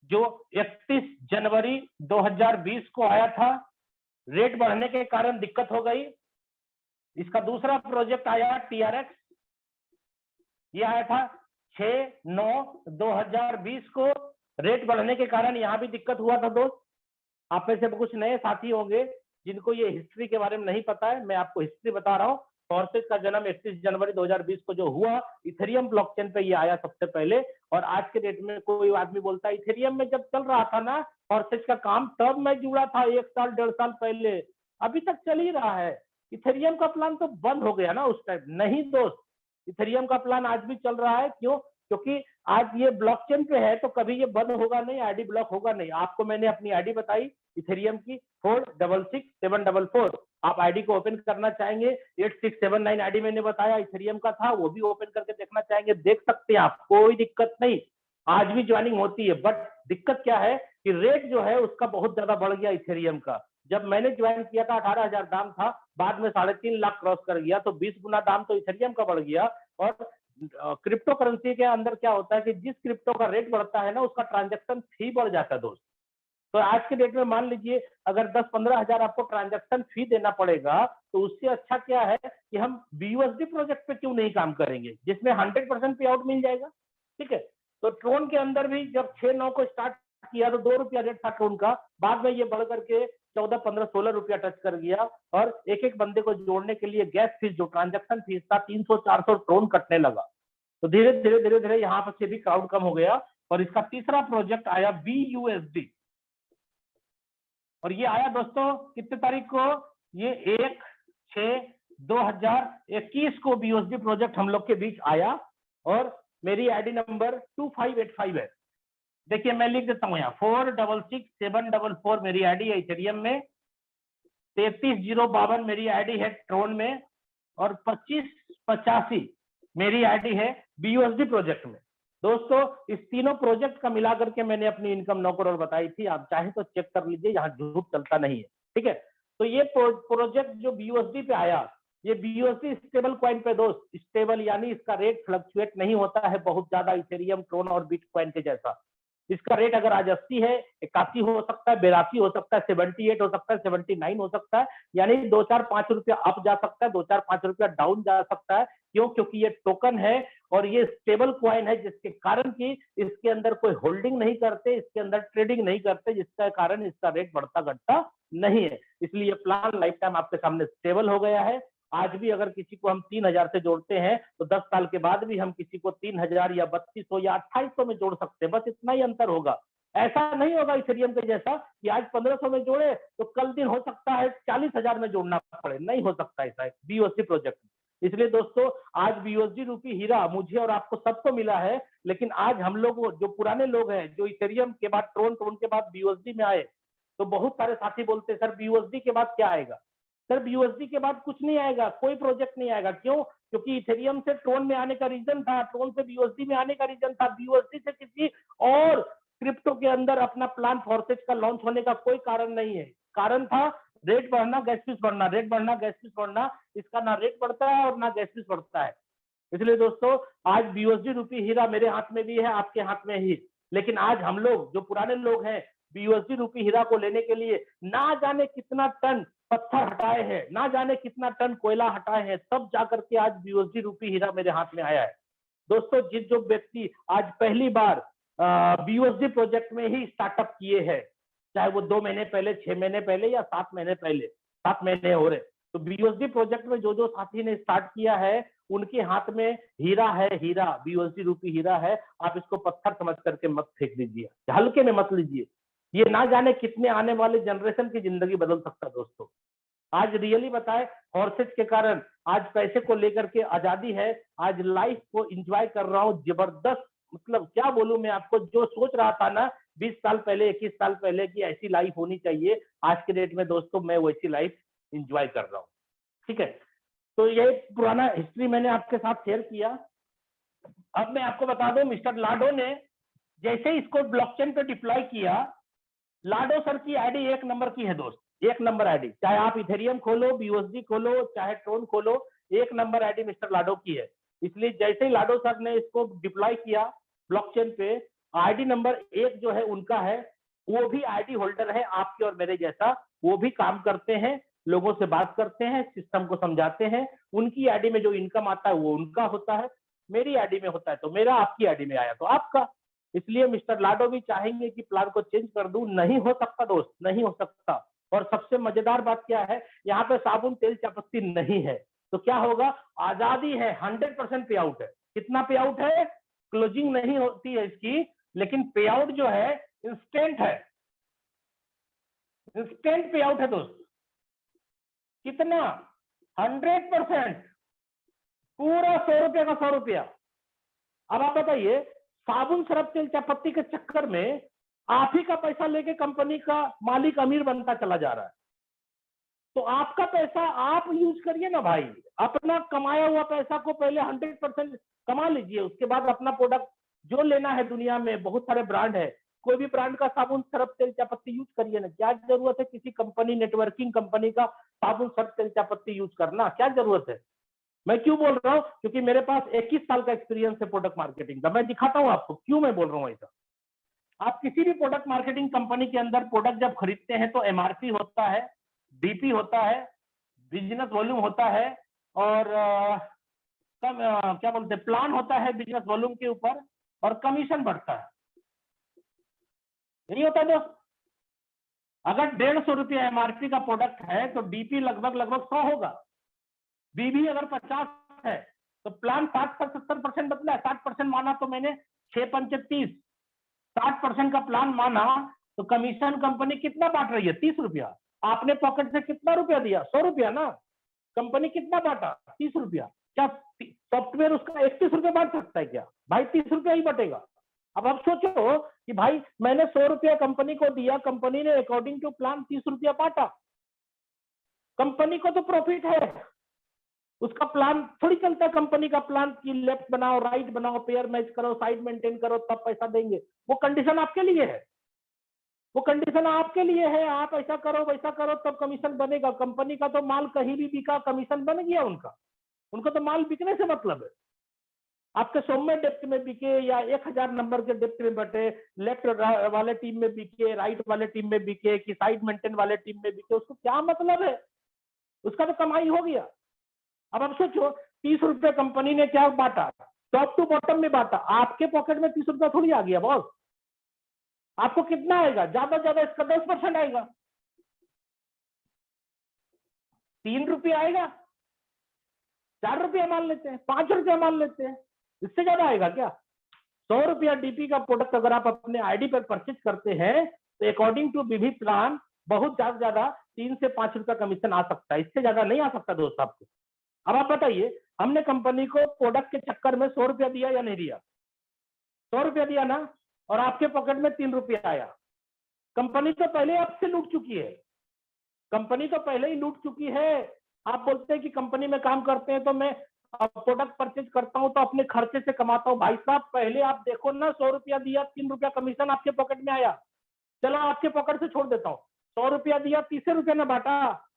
जो 31 जनवरी 2020 को आया था, रेट बढ़ने के कारण दिक्कत हो गई। इसका दूसरा प्रोजेक्ट आया TRX, ये आया था 6/9/2020 को, रेट बढ़ने के कारण यहां भी दिक्कत हुआ था। दोस्त, आप में से कुछ नए साथी होंगे जिनको ये हिस्ट्री के बारे में नहीं पता है, मैं आपको हिस्ट्री बता रहा हूँ। फोरसेज का जन्म 31 जनवरी 2020 को जो हुआ, इथेरियम ब्लॉकचेन पे ये आया सबसे पहले। और आज के डेट में कोई आदमी बोलता है इथेरियम में जब चल रहा था ना फोरसेज का काम, तब मैं जुड़ा था 1 साल 1.5 साल पहले, अभी तक चल ही रहा है। इथेरियम का प्लान तो बंद हो गया ना उस टाइम। नहीं दोस्त, इथेरियम का प्लान आज भी चल रहा है। क्यों? क्योंकि आज ये ब्लॉकचेन पे है तो कभी ये बंद होगा नहीं, आईडी ब्लॉक होगा नहीं। आपको मैंने अपनी आईडी बताई इथेरियम की 466744, आप आईडी को ओपन करना चाहेंगे, 8679 आईडी मैंने बताया इथेरियम का था, वो भी ओपन करके देखना चाहेंगे, देख सकते हैं आप, कोई दिक्कत नहीं। आज भी ज्वाइनिंग होती है, बट दिक्कत क्या है कि रेट जो है उसका बहुत ज्यादा बढ़ गया इथेरियम का। जब मैंने ज्वाइन किया था 18,000 दाम था, बाद में 3.5 लाख क्रॉस कर गया, तो 20 गुना दाम तो इथेरियम का बढ़ गया। और क्रिप्टो करेंसी के अंदर क्या होता है कि जिस क्रिप्टो का रेट बढ़ता है ना, उसका ट्रांजैक्शन फी बढ़ जाता है दोस्त। तो आज के डेट में मान लीजिए अगर 10-15 हजार आपको ट्रांजैक्शन फी देना पड़ेगा, तो उससे अच्छा क्या है कि हम BUSD प्रोजेक्ट पे क्यों नहीं काम करेंगे, जिसमें 100% पे आउट मिल जाएगा। ठीक है, तो ट्रोन के अंदर भी जब 6-9 को स्टार्ट किया तो 2 रुपया रेट था ट्रोन का, बाद में ये बढ़ करके 14, 15, 16 रुपया टच कर गया। और एक एक बंदे को जोड़ने के लिए गैस फीस, जो ट्रांजैक्शन फीस था, 300-400 ट्रोन कटने लगा। तो धीरे धीरे यहाँ पर से भी क्राउड कम हो गया। और इसका तीसरा प्रोजेक्ट आया BUSD, और ये आया दोस्तों कितने तारीख को, ये 1/6/2021 को BUSD प्रोजेक्ट हम लोग के बीच आया। और मेरी आईडी नंबर 2585 है। देखिए मैं लिख देता हूँ यहाँ, 466744 मेरी आईडी है इथेरियम में, 33052 मेरी आईडी है ट्रोन में, और 2585 मेरी आईडी है BUSD प्रोजेक्ट में। दोस्तों इस तीनों प्रोजेक्ट का मिलाकर के मैंने अपनी इनकम 9 करोड़ बताई थी, आप चाहे तो चेक कर लीजिए, यहाँ झूठ चलता नहीं है। ठीक है, तो ये प्रोजेक्ट जो BUSD पे आया, ये BUSD स्टेबल कॉइन पे दोस्त, स्टेबल यानी इसका रेट फ्लक्चुएट नहीं होता है बहुत ज्यादा, इथेरियम, ट्रोन और बिटकॉइन के जैसा। इसका रेट अगर आज 80 है, 81 हो सकता है, 82 हो सकता है, 78 हो सकता है, 79 हो सकता है, यानी 2-4-5 रुपया अप जा सकता है, 2-4-5 रुपया डाउन जा सकता है। क्यों? क्योंकि ये टोकन है और ये स्टेबल क्वाइन है, जिसके कारण कि इसके अंदर कोई होल्डिंग नहीं करते, इसके अंदर ट्रेडिंग नहीं करते, जिसके कारण इसका रेट बढ़ता घटता नहीं है। इसलिए प्लान लाइफ टाइम आपके सामने स्टेबल हो गया है। आज भी अगर किसी को हम 3000 से जोड़ते हैं तो 10 साल के बाद भी हम किसी को 3000 या 3200 या 2800 में जोड़ सकते हैं, बस इतना ही अंतर होगा। ऐसा नहीं होगा इथेरियम के जैसा कि आज 1500 में जोड़े तो कल दिन हो सकता है 40,000 में जोड़ना पड़े, नहीं हो सकता ऐसा है BUSD प्रोजेक्ट में। इसलिए दोस्तों आज BUSD रूपी हीरा मुझे और आपको सबको मिला है, लेकिन आज हम लोग जो पुराने लोग हैं, जो इथेरियम के बाद ट्रोन के बाद BUSD में आए, तो बहुत सारे साथी बोलते हैं सर BUSD के बाद क्या आएगा। सर BUSD के बाद कुछ नहीं आएगा, कोई प्रोजेक्ट नहीं आएगा। क्यों? क्योंकि इथेरियम से ट्रोन में आने का रीजन था, ट्रोन से BUSD में आने का रीजन था, BUSD से किसी और क्रिप्टो के अंदर अपना प्लान फोरसेज का लॉन्च होने का कोई कारण नहीं है। कारण था रेट बढ़ना, गैस फीस बढ़ना, रेट बढ़ना, गैस फीस बढ़ना। इसका ना रेट बढ़ता है और ना गैस फीस बढ़ता है। इसलिए दोस्तों आज BUSD रूपी हीरा मेरे हाथ में भी है, आपके हाथ में ही। लेकिन आज हम लोग जो पुराने लोग हैं BUSD रूपी हीरा को लेने के लिए ना जाने कितना टन पत्थर हटाए हैं, ना जाने कितना टन कोयला हटाए हैं, तब जाकर के आज BUSD रूपी हीरा मेरे हाथ में आया है। दोस्तों, जो व्यक्ति आज पहली बार BUSD प्रोजेक्ट में ही स्टार्टअप किए हैं, चाहे वो 2 महीने पहले, 6 महीने पहले या 7 महीने पहले, 7 महीने हो रहे, तो BUSD प्रोजेक्ट में जो साथी ने स्टार्ट किया है, उनके हाथ में हीरा है, हीरा BUSD रूपी हीरा है। आप इसको पत्थर समझ करके मत फेंक दीजिए, हल्के में मत लीजिए। ये ना जाने कितने आने वाले जनरेशन की जिंदगी बदल सकता है। दोस्तों, आज रियली बताए, हॉर्सेज के कारण आज पैसे को लेकर के आजादी है। आज लाइफ को एंजॉय कर रहा हूँ जबरदस्त। मतलब क्या बोलूं मैं आपको, जो सोच रहा था ना 20 साल पहले, 21 साल पहले की ऐसी लाइफ होनी चाहिए, आज के डेट में दोस्तों मैं वैसी लाइफ एंजॉय कर रहा हूँ। ठीक है, तो ये पुराना हिस्ट्री मैंने आपके साथ शेयर किया। अब मैं आपको बता दूं, मिस्टर लाडो ने जैसे इसको ब्लॉकचेन पे डिप्लॉय किया, लाडो सर की आईडी 1 नंबर की है दोस्त, 1 नंबर आईडी। चाहे आप इथेरियम खोलो, BUSD खोलो, चाहे ट्रोन खोलो, 1 नंबर आईडी मिस्टर लाडो की है। इसलिए जैसे ही लाडो सर ने इसको डिप्लॉय किया ब्लॉकचेन पे, आईडी नंबर 1 जो है उनका है। वो भी आईडी होल्डर है आपके और मेरे जैसा, वो भी काम करते हैं, लोगों से बात करते हैं, सिस्टम को समझाते हैं। उनकी आईडी में जो इनकम आता है वो उनका होता है, मेरी आईडी में होता है तो मेरा, आपकी आईडी में आया तो आपका। इसलिए मिस्टर लाडो भी चाहेंगे कि प्लान को चेंज कर दूं, नहीं हो सकता दोस्त, नहीं हो सकता। और सबसे मजेदार बात क्या है, यहाँ पे साबुन तेल चायपत्ती नहीं है, तो क्या होगा, आजादी है, 100% पे आउट है। कितना पे आउट है, क्लोजिंग नहीं होती है इसकी, लेकिन पे आउट जो है इंस्टेंट है, इंस्टेंट पे आउट है दोस्त। कितना, 100%, पूरा 100 रुपया का 100 रुपया। अब आप बताइए, साबुन सरफ तेल चायपत्ती के चक्कर में आप ही का पैसा लेके कंपनी का मालिक अमीर बनता चला जा रहा है। तो आपका पैसा आप यूज करिए ना भाई, अपना कमाया हुआ पैसा को पहले 100% कमा लीजिए, उसके बाद अपना प्रोडक्ट जो लेना है। दुनिया में बहुत सारे ब्रांड है, कोई भी ब्रांड का साबुन सरफ तेल चायपत्ती यूज करिए ना। क्या जरूरत है किसी कंपनी, नेटवर्किंग कंपनी का साबुन सरफ तेल चायपत्ती यूज करना, क्या जरूरत है। मैं क्यों बोल रहा हूं, क्योंकि मेरे पास 21 साल का एक्सपीरियंस है प्रोडक्ट मार्केटिंग का। मैं दिखाता हूं आपको क्यों मैं बोल रहा हूं ऐसा। आप किसी भी प्रोडक्ट मार्केटिंग कंपनी के अंदर प्रोडक्ट जब खरीदते हैं तो एमआरपी होता है, डीपी होता है, बिजनेस वॉल्यूम होता है, और क्या बोलते हैं, प्लान होता है बिजनेस वॉल्यूम के ऊपर, और कमीशन बढ़ता है। नहीं होता दोस्त। अगर 150 रुपया एमआरपी का प्रोडक्ट है तो डीपी लगभग 100 होगा, बीबी अगर 50 है तो प्लान 60-70% बदला है। 60% माना तो मैंने 6×5 = 30, 60% का प्लान माना तो कमीशन कंपनी कितना बांट रही है, 30 रुपया। आपने पॉकेट से कितना रुपया दिया, 100 रुपया ना। कंपनी कितना बांटा, 30 रुपया। क्या सॉफ्टवेयर उसका 31 रुपया बांट सकता है क्या भाई, 30 रुपया ही बटेगा। अब आप सोचो कि भाई मैंने 100 रुपया कंपनी को दिया, कंपनी ने अकॉर्डिंग टू प्लान 30 रुपया बांटा, कंपनी को तो प्रॉफिट है। उसका प्लान थोड़ी चलता है कंपनी का प्लान कि लेफ्ट बनाओ, राइट बनाओ, पेयर मैच करो, साइड मेंटेन करो तब पैसा देंगे। वो कंडीशन आपके लिए है, वो कंडीशन आपके लिए है। आप ऐसा करो वैसा करो तब कमीशन बनेगा। कंपनी का तो माल कहीं भी बिका, कमीशन बन गया उनका। उनको तो माल बिकने से मतलब है। आपके 100 में डेप्थ में बिके या 1000 नंबर के डेप्थ में बटे, लेफ्ट वाले टीम में बिके, राइट वाले टीम में बिके, कि साइड मेंटेन वाले टीम में बिके, उसको क्या मतलब है, उसका तो कमाई हो गया। अब आप सोचो 30 रुपए कंपनी ने क्या बांटा, टॉप टू बॉटम में बांटा, आपके पॉकेट में 30 रुपया थोड़ी आ गया बॉस। आपको कितना आएगा, ज्यादा ज्यादा इसका 10% आएगा, 3 रुपये आएगा, 4 रुपया मान लेते हैं, 5 रुपया मान लेते हैं, इससे ज्यादा आएगा क्या। 100 रुपया डीपी का प्रोडक्ट अगर आप अपने आईडी पर परचेज करते हैं तो अकॉर्डिंग टू बीबी प्लान बहुत ज्यादा 3 से 5 रुपया कमीशन आ सकता है, इससे ज्यादा नहीं आ सकता दोस्त आपको। अब आप बताइए, हमने कंपनी को प्रोडक्ट के चक्कर में 100 रुपया दिया या नहीं दिया, 100 रुपया दिया ना, और आपके पॉकेट में 3 रुपया आया। कंपनी तो पहले आपसे लूट चुकी है, कंपनी तो पहले ही लूट चुकी है। आप बोलते हैं कि कंपनी में काम करते हैं तो मैं प्रोडक्ट परचेज करता हूं तो अपने खर्चे से कमाता हूं। भाई साहब पहले आप देखो ना, 100 रुपया दिया, 3 रुपया कमीशन आपके पॉकेट में आया। चलो आपके पॉकेट से छोड़ देता हूँ, 100 रुपया दिया, 30 रुपया ना बांटा।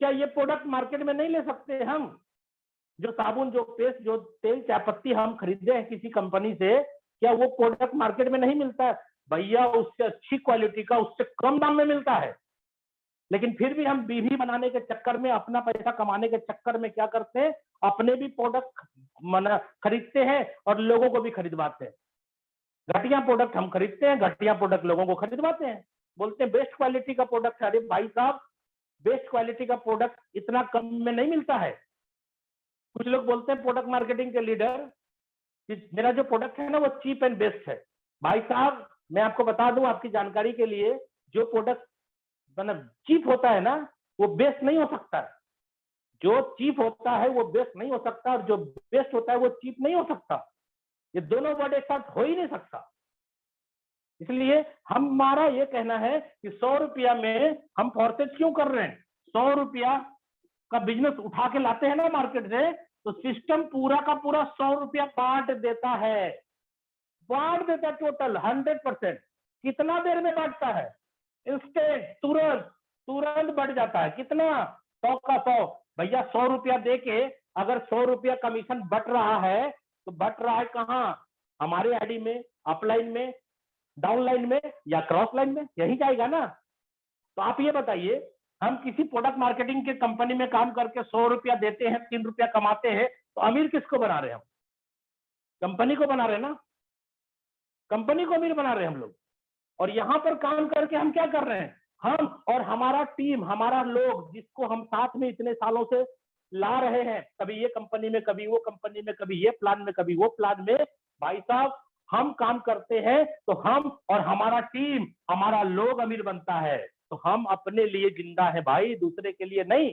क्या ये प्रोडक्ट मार्केट में नहीं ले सकते हम? जो साबुन, जो पेस्ट, जो तेल चायपत्ती हम खरीदे हैं किसी कंपनी से, क्या वो प्रोडक्ट मार्केट में नहीं मिलता है? भैया उससे अच्छी क्वालिटी का उससे कम दाम में मिलता है, लेकिन फिर भी हम बीवी बनाने के चक्कर में, अपना पैसा कमाने के चक्कर में क्या करते हैं, अपने भी प्रोडक्ट खरीदते हैं और लोगों को भी खरीदवाते हैं। घटिया प्रोडक्ट हम खरीदते हैं, घटिया प्रोडक्ट लोगों को खरीदवाते हैं, बोलते हैं बेस्ट क्वालिटी का प्रोडक्ट है। अरे भाई साहब, बेस्ट क्वालिटी का प्रोडक्ट इतना कम में नहीं मिलता है। कुछ लोग बोलते हैं प्रोडक्ट मार्केटिंग के लीडर कि मेरा जो प्रोडक्ट है ना वो चीप एंड बेस्ट है। भाई साहब, मैं आपको बता दूं आपकी जानकारी के लिए, जो प्रोडक्ट मतलब चीप होता है ना वो बेस्ट नहीं हो सकता। जो चीप होता है वो बेस्ट नहीं हो सकता, और जो बेस्ट होता है वो चीप नहीं हो सकता। ये दोनों वर्ड एक साथ हो ही नहीं सकता। इसलिए हमारा ये कहना है कि 100 रुपया में हम फोर्सेज क्यों कर रहे हैं? 100 रुपया का बिजनेस उठा के लाते हैं ना मार्केट से, तो सिस्टम पूरा का पूरा 100 रुपया बांट देता है, बांट देता है टोटल 100%। कितना देर में बांटता है? इंस्टेंट, तुरंत तुरंत बढ़ जाता है। कितना? 100 का 100। भैया 100 रुपया दे के अगर 100 रुपया कमीशन बट रहा है तो बट रहा है कहाँ? हमारे आईडी में, अपलाइन में, डाउनलाइन में या क्रॉस लाइन में, यही जाएगा ना। तो आप ये बताइए, हम किसी प्रोडक्ट मार्केटिंग के कंपनी में काम करके 100 रुपया देते हैं, 3 रुपया कमाते हैं, तो अमीर किसको बना रहे हैं हम? कंपनी को बना रहे हैं ना, कंपनी को अमीर बना रहे हैं हम लोग। और यहां पर काम करके हम क्या कर रहे हैं? हम और हमारा टीम, हमारा लोग, जिसको हम साथ में इतने सालों से ला रहे हैं, कभी ये कंपनी में, कभी वो कंपनी में, कभी ये प्लान में, कभी वो प्लान में, भाई साहब हम काम करते हैं तो हम और हमारा टीम, हमारा लोग अमीर बनता है। तो हम अपने लिए जिंदा है भाई, दूसरे के लिए नहीं।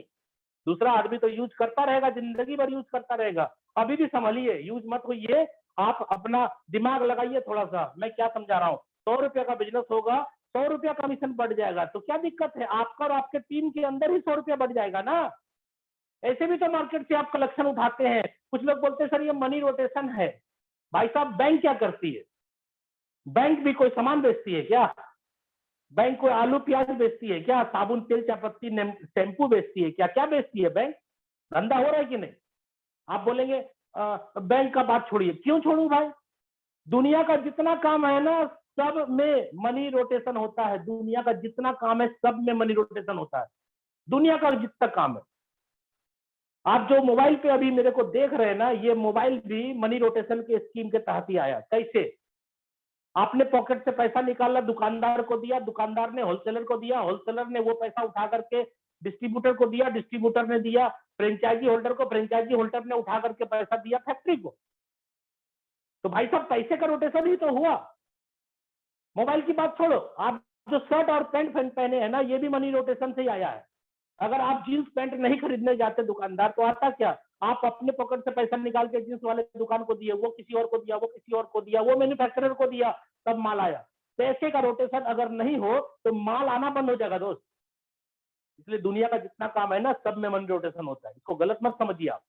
दूसरा आदमी तो यूज करता रहेगा, जिंदगी भर यूज करता रहेगा। अभी भी संभलिए, यूज मत होइए, आप अपना दिमाग लगाइए थोड़ा सा। मैं क्या समझा रहा हूँ? 100 रुपया का बिजनेस होगा, 100 रुपया कमीशन बढ़ जाएगा, तो क्या दिक्कत है? आपका और आपके टीम के अंदर ही 100 रुपया बढ़ जाएगा ना। ऐसे भी तो मार्केट से आप कलेक्शन उठाते हैं। कुछ लोग बोलते हैं सर ये मनी रोटेशन है। भाई साहब, बैंक क्या करती है? बैंक भी कोई सामान बेचती है क्या? बैंक कोई आलू प्याज बेचती है क्या? साबुन तेल चायपत्ती शैम्पू बेचती है क्या? क्या बेचती है बैंक? धंधा हो रहा है कि नहीं? आप बोलेंगे बैंक का बात छोड़िए। क्यों छोड़ू भाई? दुनिया का जितना काम है ना सब में मनी रोटेशन होता है। दुनिया का जितना काम है सब में मनी रोटेशन होता है। दुनिया का जितना काम है, आप जो मोबाइल पे अभी मेरे को देख रहे हैं ना, ये मोबाइल भी मनी रोटेशन के स्कीम के तहत ही आया। कैसे? आपने पॉकेट से पैसा निकाला, दुकानदार को दिया, दुकानदार ने होलसेलर को दिया, होलसेलर ने वो पैसा उठा करके डिस्ट्रीब्यूटर को दिया, डिस्ट्रीब्यूटर ने दिया फ्रेंचाइजी होल्डर को, फ्रेंचाइजी होल्डर ने उठा करके पैसा दिया फैक्ट्री को। तो भाई साहब पैसे का रोटेशन ही तो हुआ। मोबाइल की बात छोड़ो, आप जो शर्ट और पैंट पहने हैं ना, ये भी मनी रोटेशन से ही आया है। अगर आप जींस पैंट नहीं खरीदने जाते दुकानदार, तो आता क्या? आप अपने पॉकेट से पैसा निकाल के जींस वाले दुकान को दिए, वो किसी और को दिया, वो किसी और को दिया, वो मैन्युफैक्चरर को दिया, तब माल आया। पैसे का रोटेशन अगर नहीं हो तो माल आना बंद हो जाएगा दोस्त। इसलिए दुनिया का जितना काम है ना सब में मनी रोटेशन होता है, इसको गलत मत समझिए आप।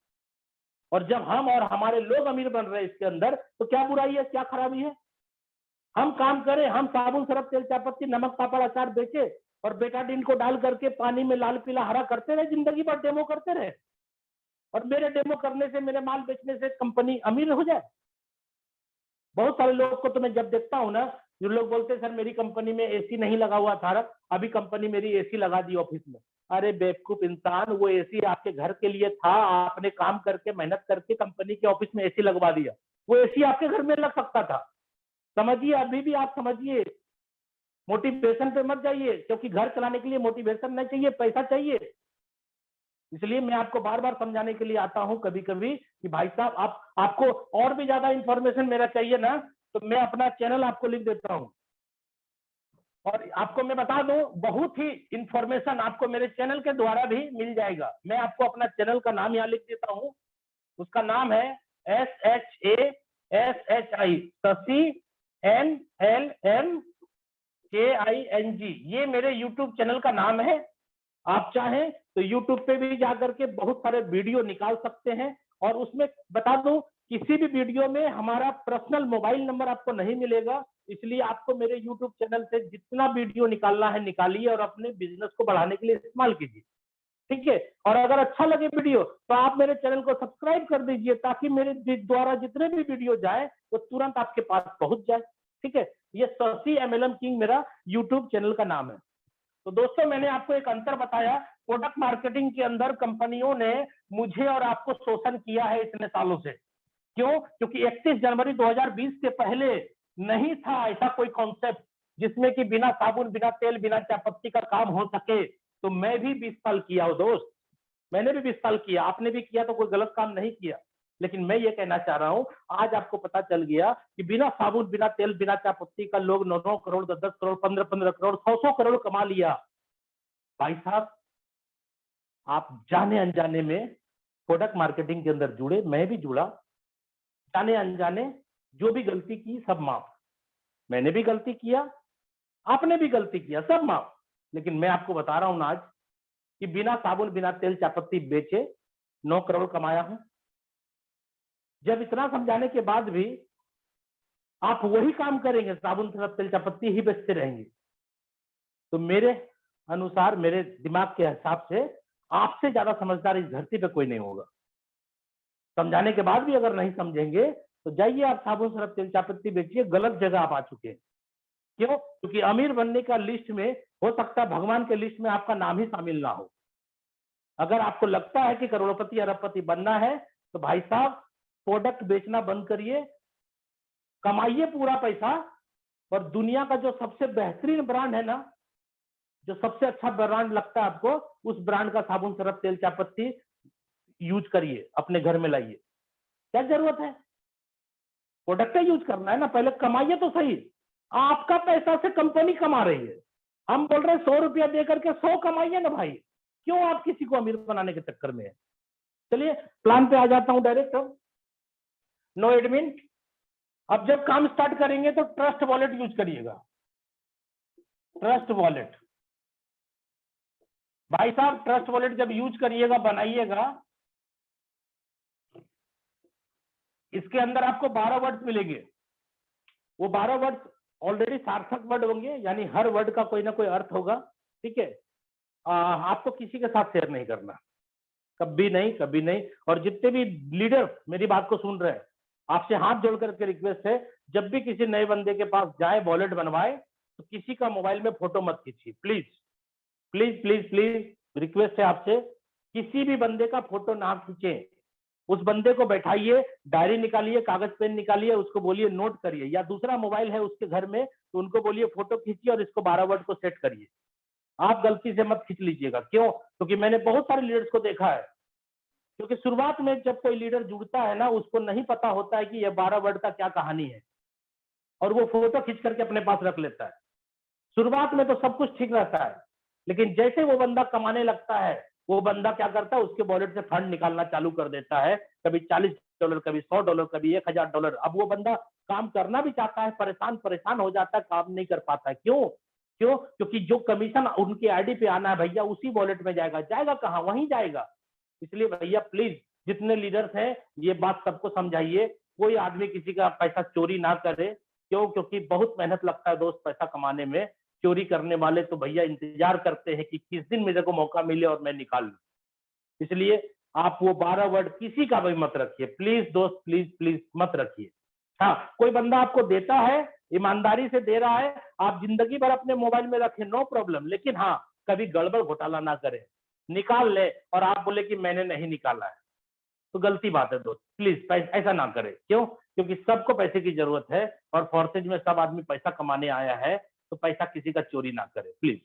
और जब हम और हमारे लोग अमीर बन रहे हैं इसके अंदर, तो क्या बुराई है, क्या खराबी है? हम काम करें, हम साबुन सरफ तेल चायपत्ती नमक पापड़ अचार बेचे और बेटाडीन को डाल करके पानी में लाल पीला हरा करते रहे, जिंदगी भर डेमो करते रहे, और मेरे डेमो करने से, मेरे माल बेचने से कंपनी अमीर हो जाए। बहुत सारे लोग को तो मैं जब देखता हूँ ना, जो लोग बोलते हैं सर मेरी कंपनी में एसी नहीं लगा हुआ था, अभी कंपनी मेरी एसी लगा दी ऑफिस में। अरे बेवकूफ इंसान, वो एसी आपके घर के लिए था, आपने काम करके मेहनत करके कंपनी के ऑफिस में एसी लगवा दिया। वो एसी आपके घर में लग सकता था। समझिए, अभी भी आप समझिए, मोटिवेशन पे मत जाइए, क्योंकि घर चलाने के लिए मोटिवेशन नहीं चाहिए, पैसा चाहिए। इसलिए मैं आपको बार बार समझाने के लिए आता हूं कभी कभी कि भाई साहब आपको और भी ज्यादा इंफॉर्मेशन मेरा चाहिए ना, तो मैं अपना चैनल आपको लिख देता हूं। और आपको मैं बता दूं, बहुत ही इंफॉर्मेशन आपको मेरे चैनल के द्वारा भी मिल जाएगा। मैं आपको अपना चैनल का नाम यहाँ लिख देता हूँ। उसका नाम है SHASHI, शशि NLMKING। ये मेरे YouTube चैनल का नाम है। आप चाहें तो YouTube पे भी जाकर के बहुत सारे वीडियो निकाल सकते हैं। और उसमें बता दूं, किसी भी वीडियो में हमारा पर्सनल मोबाइल नंबर आपको नहीं मिलेगा। इसलिए आपको मेरे YouTube चैनल से जितना वीडियो निकालना है निकालिए और अपने बिजनेस को बढ़ाने के लिए इस्तेमाल कीजिए। ठीक है। और अगर अच्छा लगे वीडियो तो आप मेरे चैनल को सब्सक्राइब कर दीजिए, ताकि मेरे द्वारा जितने भी वीडियो जाए वो तुरंत आपके पास पहुंच जाए। ठीक है, ये शशि MLM किंग मेरा यूट्यूब चैनल का नाम है। तो दोस्तों, मैंने आपको एक अंतर बताया, प्रोडक्ट मार्केटिंग के अंदर कंपनियों ने मुझे और आपको शोषण किया है इतने सालों से। क्यों? क्योंकि 31 जनवरी 2020 से पहले नहीं था ऐसा कोई कॉन्सेप्ट जिसमें कि बिना साबुन, बिना तेल, बिना चाय पत्ती का काम हो सके। तो मैं भी 20 साल किया हूं दोस्त, मैंने भी 20 साल किया, आपने भी किया, तो कोई गलत काम नहीं किया। लेकिन मैं ये कहना चाह रहा हूं, आज आपको पता चल गया कि बिना साबुन, बिना तेल, बिना चाय पत्ती का लोग 9-9 करोड़, 10-10 करोड़, 15-15 करोड़, 100-100 करोड़ कमा लिया। भाई साहब, आप जाने अनजाने में प्रोडक्ट मार्केटिंग के अंदर जुड़े, मैं भी जुड़ा, जाने अनजाने जो भी गलती की सब माफ। मैंने भी गलती किया, आपने भी गलती किया, सब माफ। लेकिन मैं आपको बता रहा हूं आज कि बिना साबुन, बिना तेल, चायपत्ती बेचे 9 करोड़ कमाया हूं। जब इतना समझाने के बाद भी आप वही काम करेंगे, साबुन, तेल, चायपत्ती ही बेचते रहेंगे, तो मेरे अनुसार, मेरे दिमाग के हिसाब से आपसे ज्यादा समझदार इस धरती पे कोई नहीं होगा। समझाने के बाद भी अगर नहीं समझेंगे तो जाइए आप साबुन, सरफ, तेल, चायपत्ती बेचिए, गलत जगह आप आ चुके हैं। क्यों? क्योंकि अमीर बनने का लिस्ट में हो सकता है भगवान के लिस्ट में आपका नाम ही शामिल ना हो। अगर आपको लगता है कि करोड़पति, अरबपति बनना है, तो भाई साहब प्रोडक्ट बेचना बंद करिए, कमाइए पूरा पैसा, और दुनिया का जो सबसे बेहतरीन ब्रांड है ना, जो सबसे अच्छा ब्रांड लगता है आपको, उस ब्रांड का साबुन, सरफ, तेल, चायपत्ती यूज करिए, अपने घर में लाइए। क्या जरूरत है? प्रोडक्ट यूज करना है ना, पहले कमाइए तो सही। आपका पैसा से कंपनी कमा रही है, हम बोल रहे हैं 100 रुपया दे करके 100 कमाइए ना भाई। क्यों आप किसी को अमीर बनाने के चक्कर में है? चलिए प्लान पे आ जाता हूं डायरेक्ट। नो एडमिन, अब जब काम स्टार्ट करेंगे तो ट्रस्ट वॉलेट यूज करिएगा। ट्रस्ट वॉलेट भाई साहब, ट्रस्ट वॉलेट जब यूज करिएगा, बनाइएगा, इसके अंदर आपको 12 वर्ड्स मिलेंगे। वो 12 वर्ड्स ऑलरेडी सार्थक वर्ड होंगे, यानी हर वर्ड का कोई ना कोई अर्थ होगा। ठीक है, आपको किसी के साथ शेयर नहीं करना, कभी नहीं, कभी नहीं। और जितने भी लीडर मेरी बात को सुन रहे हैं, आपसे हाथ जोड़ करके रिक्वेस्ट है, जब भी किसी नए बंदे के पास जाए, वॉलेट बनवाए, तो किसी का मोबाइल में फोटो मत खींचिए, please please please please, request है आपसे, किसी भी बंदे का फोटो ना खींचे। उस बंदे को बैठाइए, डायरी निकालिए, कागज पेन निकालिए, उसको बोलिए नोट करिए, या दूसरा मोबाइल है उसके घर में तो उनको बोलिए फोटो खींचिए और इसको 12 वर्ड को सेट करिए। आप गलती से मत खींच लीजिएगा। क्यों? क्योंकि मैंने बहुत सारे लीडर्स को देखा है, क्योंकि शुरुआत में जब कोई लीडर जुड़ता है ना, उसको नहीं पता होता है कि ये 12 वर्ड का क्या कहानी है, और वो फोटो खींच करके अपने पास रख लेता है। शुरुआत में तो सब कुछ ठीक रहता है, लेकिन जैसे वो बंदा कमाने लगता है, वो बंदा क्या करता है, उसके वॉलेट से फंड निकालना चालू कर देता है, कभी $40, कभी $100, कभी $1000। अब वो बंदा काम करना भी चाहता है, परेशान परेशान हो जाता है, काम नहीं कर पाता है। क्यों? क्यों? क्योंकि जो कमीशन उनके आईडी पे आना है भैया, उसी वॉलेट में जाएगा। जाएगा कहाँ? वहीं जाएगा। इसलिए भैया प्लीज, जितने लीडर्स हैं, ये बात सबको समझाइए, कोई आदमी किसी का पैसा चोरी ना करे। क्यों? क्योंकि बहुत मेहनत लगता है दोस्त पैसा कमाने में। चोरी करने वाले तो भैया इंतजार करते हैं कि किस दिन मेरे को मौका मिले और मैं निकाल लूं। इसलिए आप वो 12 वर्ड किसी का भी मत रखिए, प्लीज दोस्त, प्लीज प्लीज मत रखिए। हाँ, कोई बंदा आपको देता है, ईमानदारी से दे रहा है, आप जिंदगी भर अपने मोबाइल में रखें, नो प्रॉब्लम, लेकिन हाँ, कभी गड़बड़ घोटाला ना करें, निकाल ले और आप बोले कि मैंने नहीं निकाला है, तो गलती बात है दोस्त। प्लीज ऐसा ना करें। क्यों? क्योंकि सबको पैसे की जरूरत है, और फोर्सेज में सब आदमी पैसा कमाने आया है, तो पैसा किसी का चोरी ना करे प्लीज।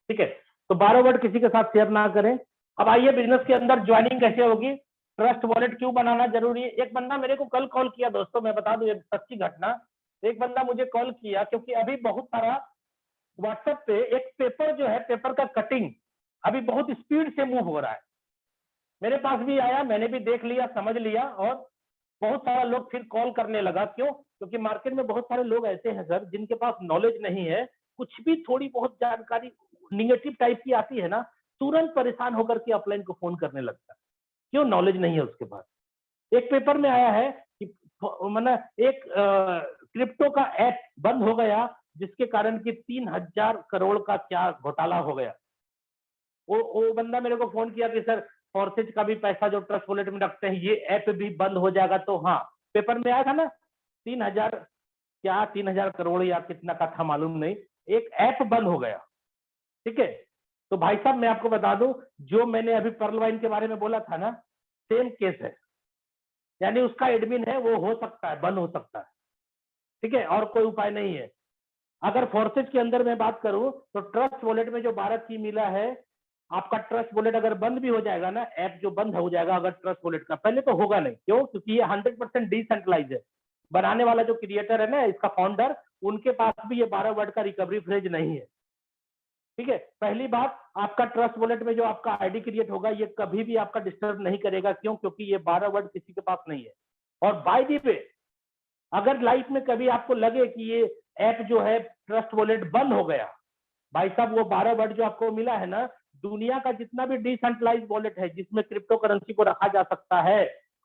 ठीक है, तो 12 वर्ड किसी के साथ शेयर ना करें। अब आइए, बिजनेस के अंदर ज्वाइनिंग कैसे होगी, ट्रस्ट वॉलेट क्यों बनाना जरूरी है। एक बंदा मेरे को कल कॉल किया दोस्तों, मैं बता दूं एक सच्ची घटना। एक बंदा मुझे कॉल किया, क्योंकि अभी बहुत सारा व्हाट्सएप पे एक पेपर जो है, पेपर का कटिंग अभी बहुत स्पीड से मूव हो रहा है। मेरे पास भी आया, मैंने भी देख लिया, समझ लिया, और बहुत सारा लोग फिर कॉल करने लगा। क्यों? क्योंकि मार्केट में बहुत सारे लोग ऐसे हैं सर, जिनके पास नॉलेज नहीं है, कुछ भी थोड़ी बहुत जानकारी निगेटिव टाइप की आती है ना, तुरंत परेशान होकर के अपलाइन को फोन करने लगता है। क्यों? नॉलेज नहीं है उसके पास। एक पेपर में आया है कि मैंने एक क्रिप्टो का ऐप बंद हो गया, जिसके कारण कि 3000 करोड़ का क्या घोटाला हो गया। वो बंदा मेरे को फोन किया कि सर फॉर्सेज का भी पैसा जो ट्रस्ट वॉलेट में रखते हैं ये ऐप भी बंद हो जाएगा। तो हाँ, पेपर में आया था ना 3,000 क्या 3,000 करोड़ या कितना का था मालूम नहीं, एक ऐप बंद हो गया। ठीक है, तो भाई साहब मैं आपको बता दूं, जो मैंने अभी पर्ल वाइन के बारे में बोला था ना, सेम केस है। यानी उसका एडमिन है, वो हो सकता है, बंद हो सकता है। ठीक है, और कोई उपाय नहीं है। अगर फोर्सेज के अंदर मैं बात करूं तो ट्रस्ट वॉलेट में जो भारत की मिला है, आपका ट्रस्ट वॉलेट अगर बंद भी हो जाएगा ना, ऐप जो बंद हो जाएगा अगर ट्रस्ट वॉलेट का, पहले तो होगा नहीं, क्यों? क्योंकि ये 100% डिसेंट्रलाइज है। बनाने वाला जो क्रिएटर है ना, इसका फाउंडर, उनके पास भी ये 12 वर्ड का रिकवरी फ्रेज नहीं है। ठीक है, पहली बात, आपका ट्रस्ट वॉलेट में जो आपका आईडी क्रिएट होगा ये कभी भी आपका डिस्टर्ब नहीं करेगा। क्यों? क्योंकि ये 12 वर्ड किसी के पास नहीं है। और बाय द वे, अगर लाइफ में कभी आपको लगे कि ये ऐप जो है ट्रस्ट वॉलेट बंद हो गया, भाई साहब वो 12 वर्ड जो आपको मिला है ना, दुनिया का जितना भी डिसेंट्रलाइज वॉलेट है जिसमें क्रिप्टो करेंसी को रखा जा सकता है,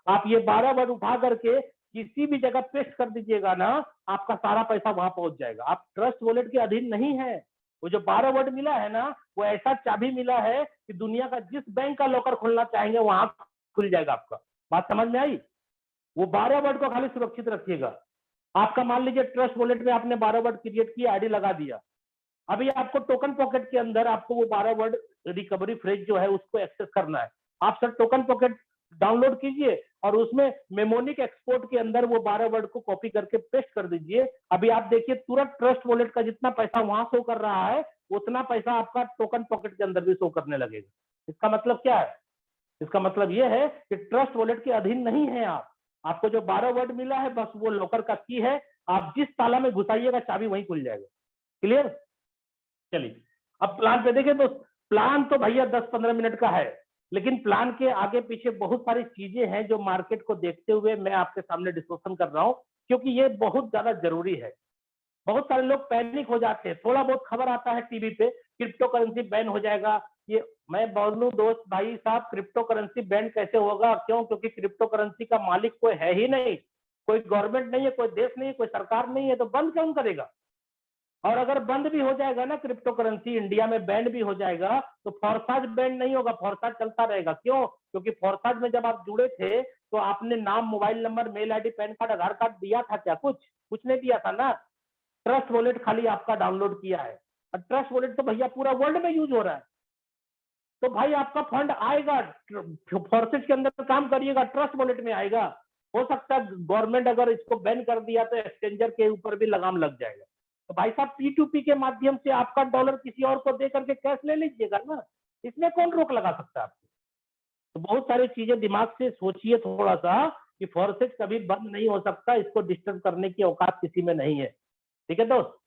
आप ये 12 वर्ड उठा करके किसी भी जगह पेस्ट कर दीजिएगा ना, आपका सारा पैसा वहां पहुंच जाएगा। आप ट्रस्ट वॉलेट के अधीन नहीं है। वो जो 12 वर्ड मिला है ना, वो ऐसा चाबी मिला है कि दुनिया का जिस बैंक का लॉकर खोलना चाहेंगे वहां खुल जाएगा आपका। बात समझ में आई? वो 12 वर्ड को खाली सुरक्षित रखिएगा। आपका मान लीजिए ट्रस्ट वॉलेट में आपने 12 वर्ड क्रिएट किया, आईडी लगा दिया, अभी आपको टोकन पॉकेट के अंदर आपको वो 12 वर्ड रिकवरी फ्रेज जो है उसको एक्सेस करना है। आप सर टोकन पॉकेट डाउनलोड कीजिए और उसमें मेमोनिक एक्सपोर्ट के अंदर वो 12 वर्ड को कॉपी करके पेस्ट कर दीजिए। अभी आप देखिए तुरंत ट्रस्ट वॉलेट का जितना पैसा वहां शो कर रहा है, उतना पैसा आपका टोकन पॉकेट के अंदर भी शो करने लगेगा। इसका मतलब क्या है? इसका मतलब ये है कि ट्रस्ट वॉलेट के अधीन नहीं है आप। आपको जो 12 वर्ड मिला है बस वो लॉकर का की है, आप जिस ताला में घुसाइएगा चाबी वहीं खुल जाएगा। क्लियर? चलिए अब प्लान पे देखें तो प्लान तो भैया 10-15 मिनट का है, लेकिन प्लान के आगे पीछे बहुत सारी चीजें हैं जो मार्केट को देखते हुए मैं आपके सामने डिस्कशन कर रहा हूं, क्योंकि ये बहुत ज्यादा जरूरी है। बहुत सारे लोग पैनिक हो जाते हैं, थोड़ा बहुत खबर आता है टीवी पे क्रिप्टो करेंसी बैन हो जाएगा। ये मैं बोलूं दोस्त भाई साहब, क्रिप्टो करेंसी बैन कैसे होगा? क्यों? क्योंकि क्रिप्टो करेंसी का मालिक कोई है ही नहीं, कोई गवर्नमेंट नहीं है, कोई देश नहीं है, कोई सरकार नहीं है, तो बंद कौन करेगा? और अगर बंद भी हो जाएगा ना क्रिप्टो करेंसी, इंडिया में बैन भी हो जाएगा, तो फॉरसाज बैन नहीं होगा, फॉरसाज चलता रहेगा। क्यों? क्योंकि फॉरसाज में जब आप जुड़े थे तो आपने नाम, mobile number, mail ID, PAN card, Aadhaar card दिया था क्या? कुछ नहीं दिया था ना। ट्रस्ट वॉलेट खाली आपका डाउनलोड किया है, और ट्रस्ट वॉलेट तो भैया पूरा वर्ल्ड में यूज हो रहा है। तो भाई आपका फंड आएगा, फोर्सेज के अंदर काम करिएगा, ट्रस्ट वॉलेट में आएगा। हो सकता है गवर्नमेंट अगर इसको बैन कर दिया तो एक्सचेंजर के ऊपर भी लगाम लग जाएगा। तो भाई साहब P2P के माध्यम से आपका डॉलर किसी और को दे करके कैश ले लीजिएगा ना, इसमें कौन रोक लगा सकता है आपको? तो बहुत सारी चीजें दिमाग से सोचिए थोड़ा सा कि फोर्सेज कभी बंद नहीं हो सकता, इसको डिस्टर्ब करने की औकात किसी में नहीं है। ठीक है दोस्त?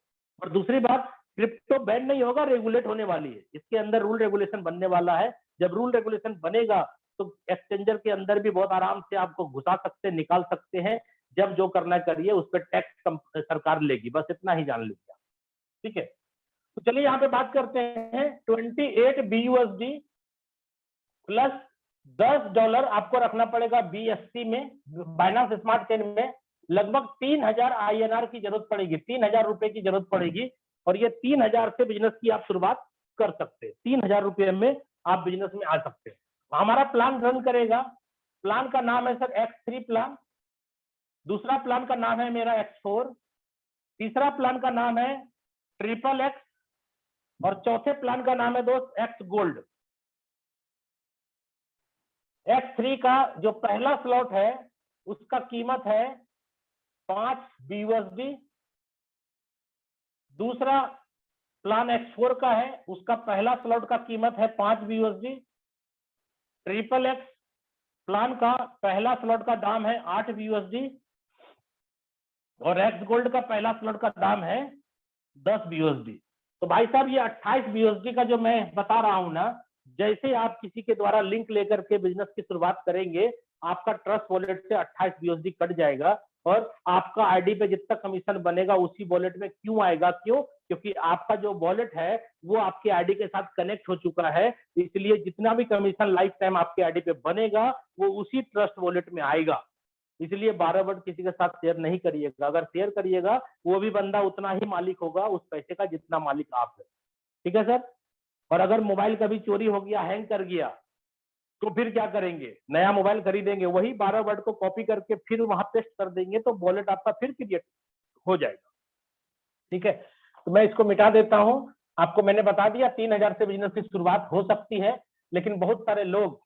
और दूसरी बात, क्रिप्टो बैन नहीं होगा, रेगुलेट होने वाली है, इसके अंदर रूल रेगुलेशन बनने वाला है। जब रूल रेगुलेशन बनेगा तो एक्सचेंजर के अंदर भी बहुत आराम से आपको घुसा सकते, निकाल सकते हैं। जब जो करना करिए, उस पर टैक्स सरकार लेगी, बस इतना ही जान लीजिए। ठीक है, तो चलिए यहाँ पे बात करते हैं। 28 BUSD प्लस $10 आपको रखना पड़ेगा BSC में, बाइनांस स्मार्ट चेन में। लगभग 3,000 INR की जरूरत पड़ेगी, 3,000 रुपए की जरूरत पड़ेगी। और ये 3,000 से बिजनेस की आप शुरुआत कर सकते हैं। 3,000 रुपए में आप बिजनेस में आ सकते हैं। हमारा प्लान रन करेगा। प्लान का नाम है सर X3 प्लान। दूसरा प्लान का नाम है मेरा X4। तीसरा प्लान का नाम है XXX। और चौथे प्लान का नाम है दोस्त X गोल्ड। X3 का जो पहला स्लॉट है उसका कीमत है 5 BUSD। दूसरा प्लान X4 का है, उसका पहला स्लॉट का कीमत है 5 BUSD। XXX प्लान का पहला स्लॉट का दाम है 8 BUSD। और X गोल्ड का पहला स्लॉट का दाम है 10 BUSD। तो भाई साहब ये 28 BUSD का जो मैं बता रहा हूं ना, जैसे आप किसी के द्वारा लिंक लेकर के बिजनेस की शुरुआत करेंगे, आपका ट्रस्ट वॉलेट से 28 BUSD कट जाएगा। और आपका आईडी पे जितना कमीशन बनेगा उसी वॉलेट में क्यों आएगा? क्यों? क्योंकि आपका जो वॉलेट है वो आपके आईडी के साथ कनेक्ट हो चुका है, इसलिए जितना भी कमीशन लाइफ टाइम आपके आईडी पे बनेगा वो उसी ट्रस्ट वॉलेट में आएगा। इसलिए 12 वर्ड किसी के साथ शेयर नहीं करिएगा। अगर शेयर करिएगा वो भी बंदा उतना ही मालिक होगा उस पैसे का जितना मालिक आप है। ठीक है सर? और अगर मोबाइल कभी चोरी हो गया, हैंग कर गया, तो फिर क्या करेंगे? नया मोबाइल खरीदेंगे, वही 12 वर्ड को कॉपी करके फिर वहां पेस्ट कर देंगे, तो वॉलेट आपका फिर क्रिएट हो जाएगा। ठीक है, तो मैं इसको मिटा देता हूं। आपको मैंने बता दिया 3000 से बिजनेस की शुरुआत हो सकती है, लेकिन बहुत सारे लोग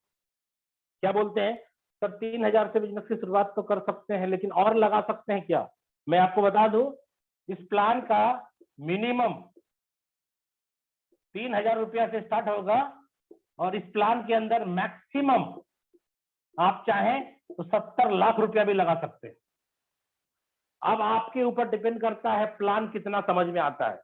क्या बोलते हैं, सर 3000 से बिजनेस की शुरुआत तो कर सकते हैं, लेकिन और लगा सकते हैं क्या? मैं आपको बता दूं, इस प्लान का मिनिमम 3000 रुपया से स्टार्ट होगा, और इस प्लान के अंदर मैक्सिमम आप चाहें तो 70 लाख रुपया भी लगा सकते हैं। अब आपके ऊपर डिपेंड करता है प्लान कितना समझ में आता है।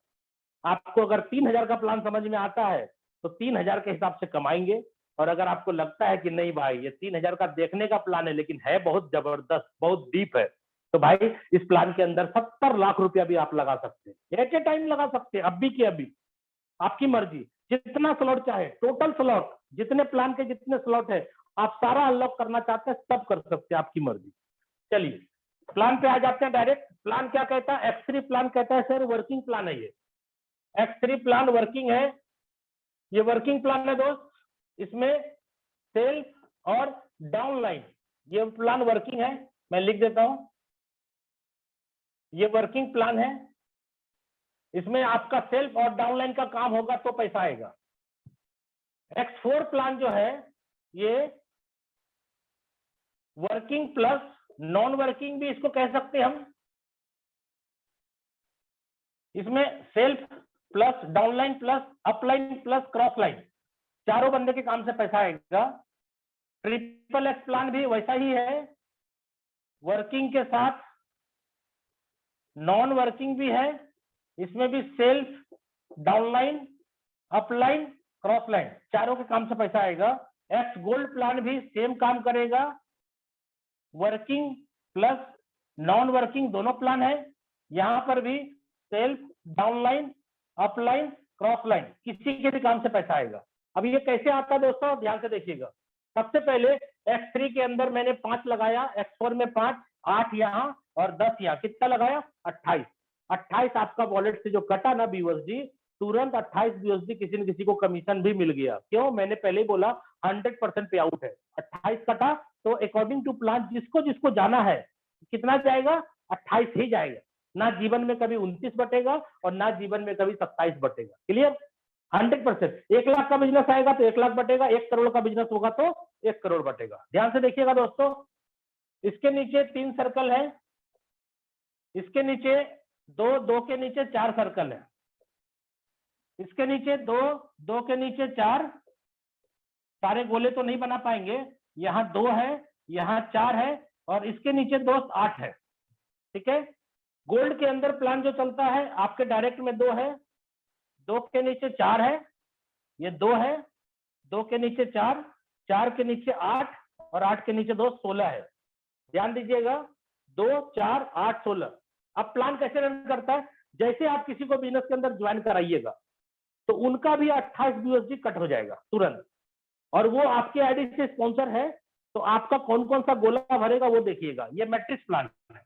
आपको अगर 3000 का प्लान समझ में आता है तो 3000 के हिसाब से कमाएंगे, और अगर आपको लगता है कि नहीं भाई ये 3000 का देखने का प्लान है लेकिन है बहुत जबरदस्त, बहुत डीप है, तो भाई इस प्लान के अंदर 70 लाख रुपया भी आप लगा सकते हैं, एट ए टाइम लगा सकते हैं, अभी के अभी। आपकी मर्जी, जितना स्लॉट चाहे, टोटल स्लॉट जितने प्लान के जितने स्लॉट है आप सारा अनलॉक करना चाहते हैं सब कर सकते हैं, आपकी मर्जी। चलिए प्लान पे आ जाते हैं डायरेक्ट। प्लान क्या कहता है? X3 प्लान कहता है सर वर्किंग प्लान है ये। X3 प्लान वर्किंग है, ये वर्किंग प्लान है दोस्त। इसमें सेल्फ और डाउनलाइन ये प्लान वर्किंग है। मैं लिख देता हूं, ये वर्किंग प्लान है। इसमें आपका सेल्फ और डाउनलाइन का काम होगा तो पैसा आएगा। X4 प्लान जो है ये वर्किंग प्लस नॉन वर्किंग भी इसको कह सकते हैं हम। इसमें self plus downline plus upline plus cross line, चारों बंदे के काम से पैसा आएगा। ट्रिपल एक्स प्लान भी वैसा ही है, वर्किंग के साथ नॉन वर्किंग भी है। इसमें भी self downline upline cross line चारों के काम से पैसा आएगा। एक्स गोल्ड प्लान भी सेम काम करेगा, वर्किंग प्लस नॉन वर्किंग दोनों प्लान है। यहां पर भी self downline upline cross line किसी के भी काम से पैसा आएगा। अब ये कैसे आता है दोस्तों, ध्यान से देखिएगा। सबसे पहले X3 के अंदर मैंने 5 लगाया, X4 में 5, 8 यहाँ और 10 यहाँ, कितना लगाया? 28। 28 आपका वॉलेट से जो कटा ना BUSD, तुरंत 28 BUSD किसी न किसी को कमीशन भी मिल गया। क्यों? मैंने पहले ही बोला 100% पे आउट है। 28 कटा तो अकॉर्डिंग टू प्लान जिसको जिसको जाना है कितना जाएगा? 28 ही जाएगा। ना जीवन में कभी 29 बटेगा और ना जीवन में कभी 27 बटेगा। क्लियर? 100%। 1 लाख का बिजनेस आएगा तो 1 लाख बटेगा, 1 करोड़ का बिजनेस होगा तो 1 करोड़ बटेगा। ध्यान से देखिएगा दोस्तों। इसके नीचे 3 सर्कल है, इसके नीचे 2, 2 के नीचे 4 सर्कल है, इसके नीचे 2, 2 के नीचे 4। सारे गोले तो नहीं बना पाएंगे, यहाँ 2 है, यहाँ 4 है और इसके नीचे दोस्त 8 है। ठीक है, गोल्ड के अंदर प्लान जो चलता है आपके डायरेक्ट में 2 है, 2 के नीचे 4 है, ये 2 है, 2 के नीचे 4, 4 के नीचे 8 और 8 के नीचे 2, 16 है। ध्यान दीजिएगा, 2, 4, 8, 16। अब प्लान कैसे रन करता है? जैसे आप किसी को बिजनेस के अंदर ज्वाइन कराइएगा तो उनका भी 28 BUSD कट हो जाएगा तुरंत, और वो आपके आईडी से स्पॉन्सर है तो आपका कौन कौन सा गोला भरेगा वो देखिएगा। ये मैट्रिक्स प्लान है।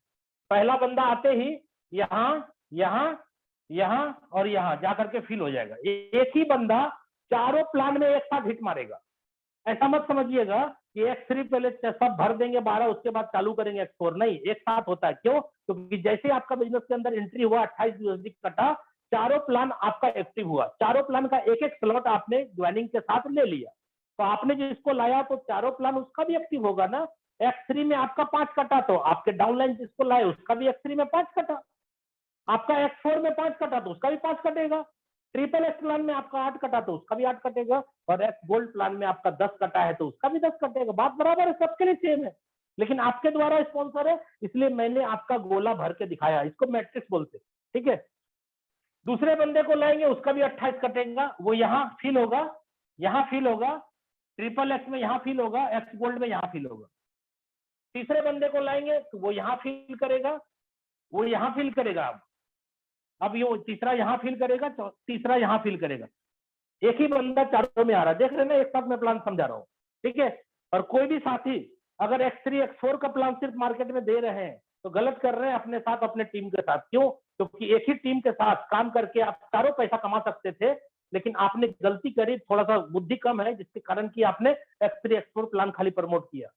पहला बंदा आते ही यहाँ यहाँ यहाँ और यहाँ जाकर के फिल हो जाएगा। एक ही बंदा चारों प्लान में एक साथ हिट मारेगा। ऐसा मत समझिएगा कि X3 पहले सब भर देंगे 12 उसके बाद चालू करेंगे X4, नहीं, एक साथ होता है। क्यों? क्योंकि जैसे आपका बिजनेस के अंदर एंट्री हुआ 28 BUSD कटा, चारों प्लान आपका एक्टिव हुआ, चारों प्लान का एक एक स्लॉट आपने ज्वाइनिंग के साथ ले लिया, तो आपने जिसको लाया तो चारों प्लान उसका भी एक्टिव होगा ना। X3 में आपका 5 कटा तो आपके डाउनलाइन जिसको लाए उसका भी X3 में 5 कटा, आपका X4 में 5 कटा तो उसका भी 5 कटेगा, ट्रिपल एक्स प्लान में आपका 8 कटा तो उसका भी 8 कटेगा, और एक्स गोल्ड प्लान में आपका 10 कटा है तो उसका भी 10 कटेगा। बात बराबर है, सबके लिए सेम है, लेकिन आपके द्वारा स्पॉन्सर है इसलिए मैंने आपका गोला भर के दिखाया। इसको मैट्रिक्स बोलते हैं। ठीक है, दूसरे बंदे को लाएंगे उसका भी 28 कटेगा, वो यहाँ फिल होगा, यहाँ फिल होगा, ट्रिपल एक्स में यहाँ फिल होगा, एक्स गोल्ड में यहाँ फिल होगा। तीसरे बंदे को लाएंगे तो वो यहाँ फिल करेगा, वो यहाँ फिल करेगा। अब ये तीसरा यहाँ फिल करेगा, तीसरा यहाँ फिल करेगा। एक ही बंदा चारों में आ रहा है, देख रहे हैं ना, एक साथ मैं प्लान समझा रहा हूँ। ठीक है, और कोई भी साथी अगर X3 X4 का प्लान सिर्फ मार्केट में दे रहे हैं तो गलत कर रहे हैं अपने साथ, अपने टीम के साथ। क्यों? क्योंकि एक ही टीम के साथ काम करके आप चारों पैसा कमा सकते थे, लेकिन आपने गलती करी, थोड़ा सा बुद्धि कम है, जिसके कारण कि आपने X3 X4 प्लान खाली प्रमोट किया।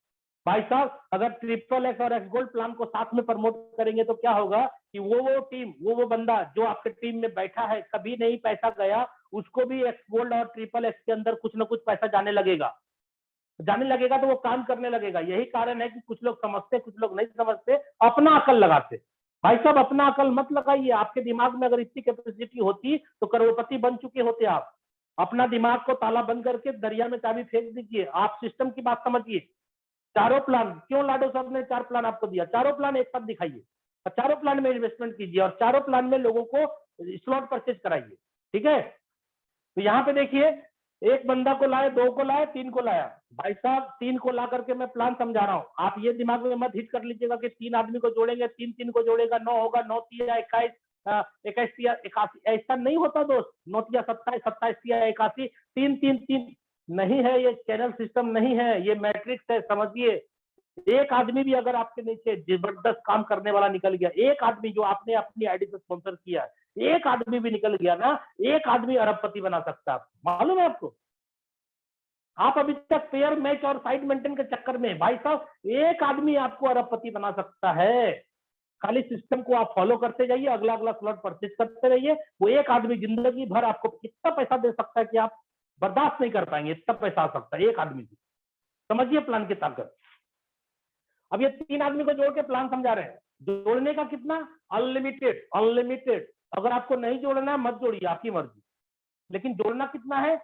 भाई साहब, अगर ट्रिपल एक्स और एक्स गोल्ड प्लान को साथ में प्रमोट करेंगे तो क्या होगा कि वो टीम, वो बंदा जो आपके टीम में बैठा है, कभी नहीं पैसा गया, उसको भी एक्स गोल्ड और ट्रिपल एक्स के अंदर कुछ ना कुछ पैसा जाने लगेगा तो वो काम करने लगेगा। यही कारण है कि कुछ लोग समझते, कुछ लोग नहीं समझते, अपना अकल लगाते। भाई साहब, अपना अकल मत लगाइए। आपके दिमाग में अगर इतनी कैपेसिटी होती तो करोड़पति बन चुके होते आप। अपना दिमाग को ताला बंद करके दरिया में चाबी फेंक दीजिए। आप सिस्टम की बात समझिए। चारों प्लान, क्यों लाडो साहब ने 4 प्लान आपको दिया? चारों प्लान एक साथ दिखाइए और चारों प्लान में इन्वेस्टमेंट कीजिए और चारों प्लान में लोगों को स्लॉट परचेज कराइए। ठीक है, तो यहाँ पे देखिए, एक बंदा को लाए, 2 को लाए, 3 को लाया। भाई साहब, 3 को ला करके मैं प्लान समझा रहा हूँ, आप ये दिमाग में मत हिट कर लीजिएगा कि 3 आदमी को जोड़ेंगे, 3 को जोड़ेगा 9 होगा, 9 तिया 21, 21 तिया 81। ऐसा नहीं होता दोस्त। 9 तिया 27, 27 तिया 81, 3 नहीं है। ये चैनल सिस्टम नहीं है, ये मैट्रिक्स है, समझिए। एक आदमी भी अगर आपके नीचे जबरदस्त काम करने वाला निकल गया, एक आदमी जो आपने अपनी आईडी से स्पॉन्सर किया है, एक आदमी भी निकल गया ना, एक आदमी अरबपति बना सकता है। मालूम है आपको? आप अभी तक पेयर मैच और साइड मेंटेन के चक्कर में, भाई साहब, एक आदमी आपको अरबपति बना सकता है। खाली सिस्टम को आप फॉलो करते जाइए, अगला अगला स्लॉट परचेज करते रहिए। वो एक आदमी जिंदगी भर आपको कितना पैसा दे सकता है कि आप बर्दाश्त नहीं कर पाएंगे। इतना पैसा आ सकता है एक आदमी से। समझिए प्लान की ताकत। अब ये 3 आदमी को जोड़ के प्लान समझा रहे हैं। जोड़ने का कितना? Unlimited, unlimited. अगर आपको नहीं जोड़ना है मत जोड़िए, आपकी मर्जी। लेकिन जोड़ना कितना है?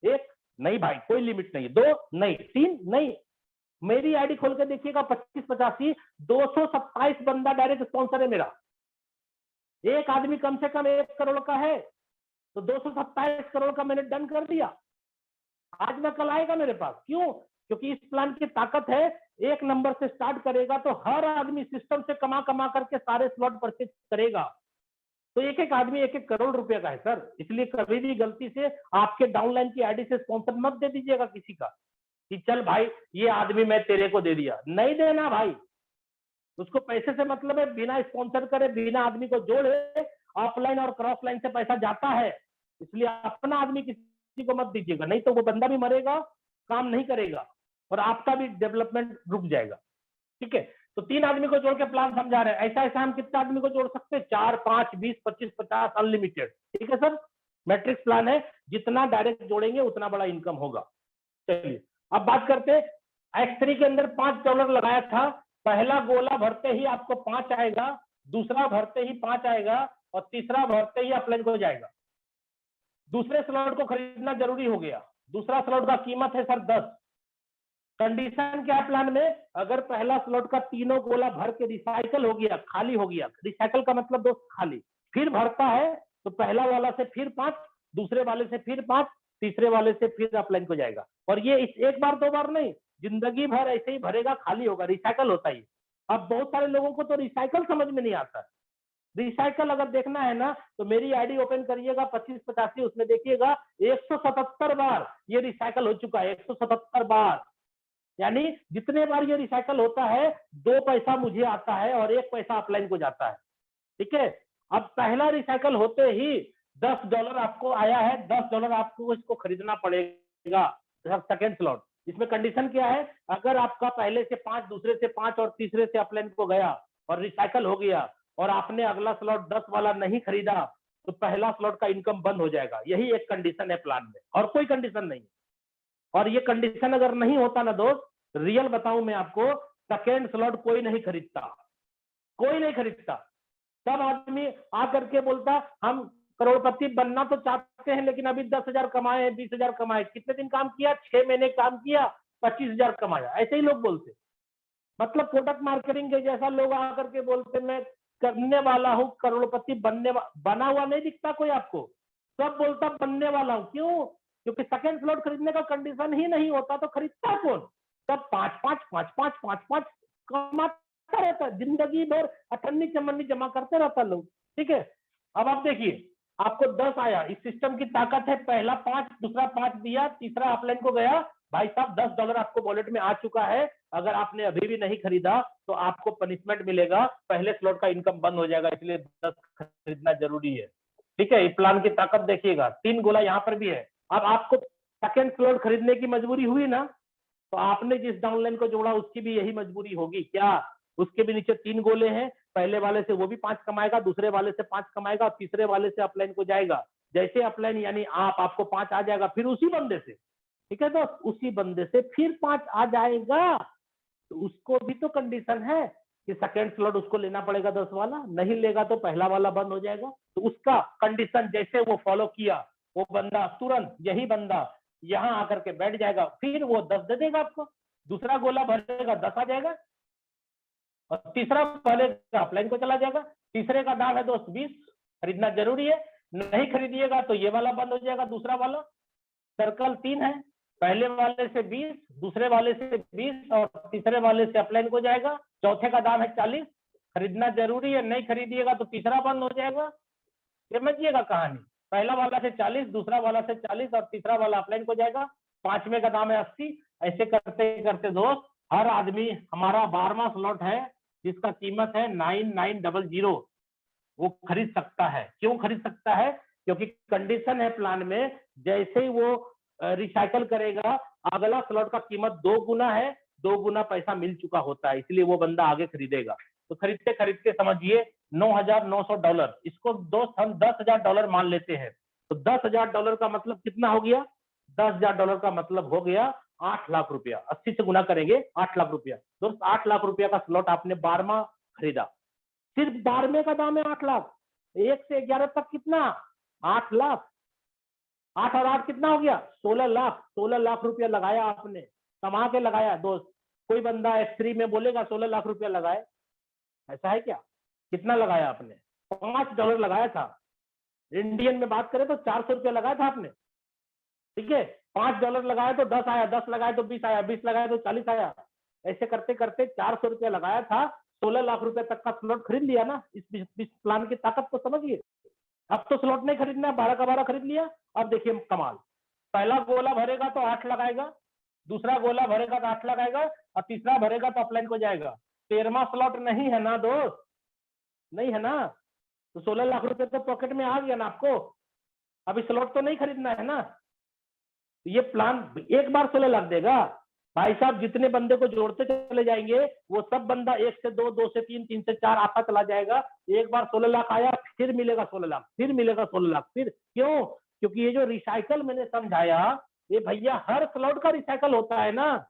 1 नहीं भाई, कोई लिमिट नहीं। 2 नहीं, 3 नहीं। मेरी आईडी खोल के देखिएगा, 2585 227 बंदा डायरेक्ट स्पॉन्सर है मेरा। एक आदमी कम से कम 1 करोड़ का है, तो 227 करोड़ का मैंने डन कर दिया। आज ना कल आएगा मेरे पास। क्यों? क्योंकि इस प्लान की ताकत है, 1 नंबर से स्टार्ट करेगा तो हर आदमी सिस्टम से कमा कमा करके सारे स्लॉट परचेज करेगा। तो एक एक आदमी 1-1 करोड़ रुपए का है सर। इसलिए कभी भी गलती से आपके डाउनलाइन की आईडी से स्पॉन्सर मत दे दीजिएगा किसी का कि चल भाई ये आदमी मैं तेरे को दे दिया। नहीं देना भाई, उसको पैसे से मतलब है। बिना स्पॉन्सर करे, बिना आदमी को जोड़े, ऑफलाइन और क्रॉस लाइन से पैसा जाता है। इसलिए अपना आदमी किसी को मत दीजिएगा, नहीं तो वो बंदा भी मरेगा, काम नहीं करेगा और आपका भी डेवलपमेंट रुक जाएगा। ठीक है, तो 3 आदमी को जोड़ के प्लान समझा रहे हैं। ऐसा ऐसा हम कितने आदमी को जोड़ सकते हैं? 4, 5, 20, 25, 50 अनलिमिटेड। ठीक है सर, मैट्रिक्स प्लान है। जितना डायरेक्ट जोड़ेंगे उतना बड़ा इनकम होगा। चलिए अब बात करते हैं। X3 के अंदर $5 लगाया था। पहला गोला भरते ही आपको 5 आएगा, दूसरा भरते ही 5 आएगा और तीसरा भरते ही अपलाइन हो जाएगा। दूसरे स्लॉट को खरीदना जरूरी हो गया। दूसरा स्लॉट का कीमत है सर 10। कंडीशन क्या है प्लान में? अगर पहला स्लॉट का तीनों गोला भर के रिसाइकल हो गया, खाली हो गया, रिसाइकल का मतलब दोस्त खाली, फिर भरता है तो पहला वाला से फिर 5, दूसरे वाले से फिर 5, तीसरे वाले से फिर अपलाइन हो जाएगा। और ये एक बार 2 बार नहीं, जिंदगी भर ऐसे ही भरेगा, खाली होगा, रिसाइकल होता ही। अब बहुत सारे लोगों को तो रिसाइकल समझ में नहीं आता। रिसाइकल अगर देखना है ना तो मेरी आईडी ओपन करिएगा 2585, उसमें देखिएगा 177 बार ये रिसाइकल हो चुका है। 177 बार, यानी जितने बार ये रिसाइकल होता है 2 पैसा मुझे आता है और 1 पैसा अपलाइन को जाता है। ठीक है, अब पहला रिसाइकल होते ही $10 आपको आया है। $10 आपको इसको खरीदना पड़ेगा सेकेंड स्लॉट। इसमें कंडीशन क्या है? अगर आपका पहले से 5, दूसरे से 5 और तीसरे से अपलाइन को गया और रिसाइकल हो गया और आपने अगला स्लॉट 10 वाला नहीं खरीदा तो पहला स्लॉट का इनकम बंद हो जाएगा। यही एक कंडीशन है प्लान में, और कोई कंडीशन नहीं। और ये कंडीशन अगर नहीं होता ना दोस्त, रियल बताऊं मैं आपको, सेकेंड स्लॉट कोई नहीं खरीदता, कोई नहीं खरीदता। सब आदमी आकर के बोलता हम करोड़पति बनना तो चाहते हैं लेकिन अभी 10,000 कमाए, 20,000 कमाए। कितने दिन काम किया? 6 महीने काम किया, 25,000 कमाया। ऐसे ही लोग बोलते। मतलब प्रोडक्ट मार्केटिंग के जैसा लोग आकर के बोलते मैं करने वाला हूँ करोड़पति बनने बना हुआ नहीं दिखता कोई आपको। सब बोलता बनने वाला हूँ। क्यों? क्योंकि सेकेंड स्लॉट खरीदने का कंडीशन ही नहीं होता तो खरीदता कौन? सब 5-5 कमाता रहता, जिंदगी भर अठन्नी चमन्नी जमा करते रहता लोग। ठीक है, अब आप देखिए, आपको 10 आया। इस सिस्टम की ताकत है, पहला 5, दूसरा 5 दिया, तीसरा अपलाइन को गया। भाई साहब $10 आपको वॉलेट में आ चुका है। अगर आपने अभी भी नहीं खरीदा तो आपको पनिशमेंट मिलेगा, पहले स्लॉट का इनकम बंद हो जाएगा। इसलिए 10 खरीदना जरूरी है। ठीक है, प्लान की ताकत देखिएगा, 3 गोला यहाँ पर भी है। अब आपको सेकंड स्लॉट खरीदने की मजबूरी हुई ना, तो आपने जिस डाउनलाइन को जोड़ा उसकी भी यही मजबूरी होगी क्या? उसके भी नीचे 3 गोले हैं, पहले वाले से वो भी 5 कमाएगा, दूसरे वाले से 5 कमाएगा और तीसरे वाले से अपलाइन को जाएगा। जैसे अपलाइन यानी आपको 5 आ जाएगा, फिर उसी बंदे से, ठीक है, तो उसी बंदे से फिर 5 आ जाएगा। तो उसको भी तो कंडीशन है कि सेकंड स्लॉट उसको लेना पड़ेगा 10 वाला, नहीं लेगा तो पहला वाला बंद हो जाएगा। तो उसका कंडीशन जैसे वो फॉलो किया, वो बंदा तुरंत, यही बंदा यहाँ आकर के बैठ जाएगा, फिर वो 10 दे देगा आपको, दूसरा गोला भरेगा 10 आ जाएगा और तीसरा भरेगा अपलाइन को चला जाएगा। तीसरे का दाम है दोस्त 20, खरीदना जरूरी है, नहीं खरीदिएगा तो ये वाला बंद हो जाएगा, दूसरा वाला। सर्कल 3 है, पहले वाले से 20, दूसरे वाले से 20 और तीसरे वाले से अपलाइन को जाएगा। चौथे का दाम है 40, खरीदना जरूरी है, नहीं खरीदिएगा तो तीसरा बंद हो जाएगा। समझिएगा कहानी, पहला वाला से 40, दूसरा वाला से 40 और तीसरा वाला अपलाइन को जाएगा। पांचवें का दाम है 80। ऐसे करते करते दोस्त हर आदमी, हमारा 12वां स्लॉट है जिसका कीमत है 9900, वो खरीद सकता है। क्यों खरीद सकता है? क्योंकि कंडीशन है प्लान में, जैसे ही वो रिसाइकल करेगा अगला स्लॉट का कीमत 2 गुना है, 2 गुना पैसा मिल चुका होता है, इसलिए वो बंदा आगे खरीदेगा। तो खरीदते खरीदते समझिए $9,900, इसको दोस्त हम $10,000 मान लेते हैं। तो $10,000 का मतलब कितना हो गया? $10,000 का मतलब हो गया 8 लाख रुपया। 80 से गुना करेंगे 8 लाख रुपया। दोस्त 8 लाख रुपया का स्लॉट आपने 12वां खरीदा, सिर्फ 12वें का दाम है 8 लाख। 1 से 11 तक कितना? 8 लाख। 8 और 8 कितना हो गया? 16 लाख। 16 लाख रुपया लगाया आपने, कमा के लगाया दोस्त। कोई बंदा X3 में बोलेगा 16 लाख रुपया लगाए, ऐसा है क्या? कितना लगाया आपने? $5 लगाया था। इंडियन में बात करें तो 400 रुपया लगाया था आपने, ठीक है। $5 लगाया तो 10 आया, 10 लगाया तो 20 आया, 20 लगाया तो 40 आया। ऐसे करते करते 400 रुपया लगाया था, 16 लाख रुपए तक का स्लॉट खरीद लिया ना। इस प्लान की ताकत को समझिए। अब तो स्लॉट नहीं खरीदना, 12 का 12 खरीद लिया। अब देखिए कमाल, पहला गोला भरेगा तो 8 लगाएगा, दूसरा गोला भरेगा तो 8 लगाएगा और तीसरा भरेगा तो अपलाइन को जाएगा। 13वां स्लॉट नहीं है ना दोस्त, नहीं है ना, तो 16 लाख रुपए तो पॉकेट में आ गया ना आपको। अभी स्लॉट तो नहीं खरीदना है ना। ये प्लान एक बार 16 लाख देगा भाई साहब। जितने बंदे को जोड़ते चले जाएंगे वो सब बंदा 1 से 2, 2 से 3, 3 से 4 आता चला जाएगा। एक बार 16 लाख आया, फिर मिलेगा 16 लाख, फिर मिलेगा 16 लाख, फिर। क्यों? क्योंकि ये जो रिसाइकल मैंने समझाया, ये भैया हर स्लॉट का रिसाइकल होता है ना।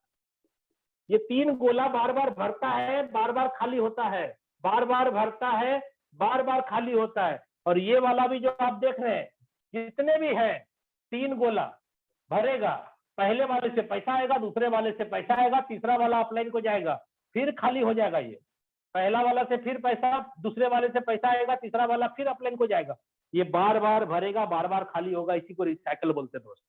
ये 3 गोला बार बार भरता है, बार बार खाली होता है, बार बार भरता है, बार बार खाली होता है। और ये वाला भी जो आप देख रहे हैं, जितने भी है 3 गोला भरेगा, पहले वाले से पैसा आएगा, दूसरे वाले से पैसा आएगा, तीसरा वाला अपलाइन को जाएगा, फिर खाली हो जाएगा। ये पहला वाला से फिर पैसा, दूसरे वाले से पैसा आएगा, तीसरा वाला फिर अपलाइन को जाएगा। ये बार बार भरेगा, बार बार खाली होगा, इसी को रिसाइकल बोलते हैं दोस्त।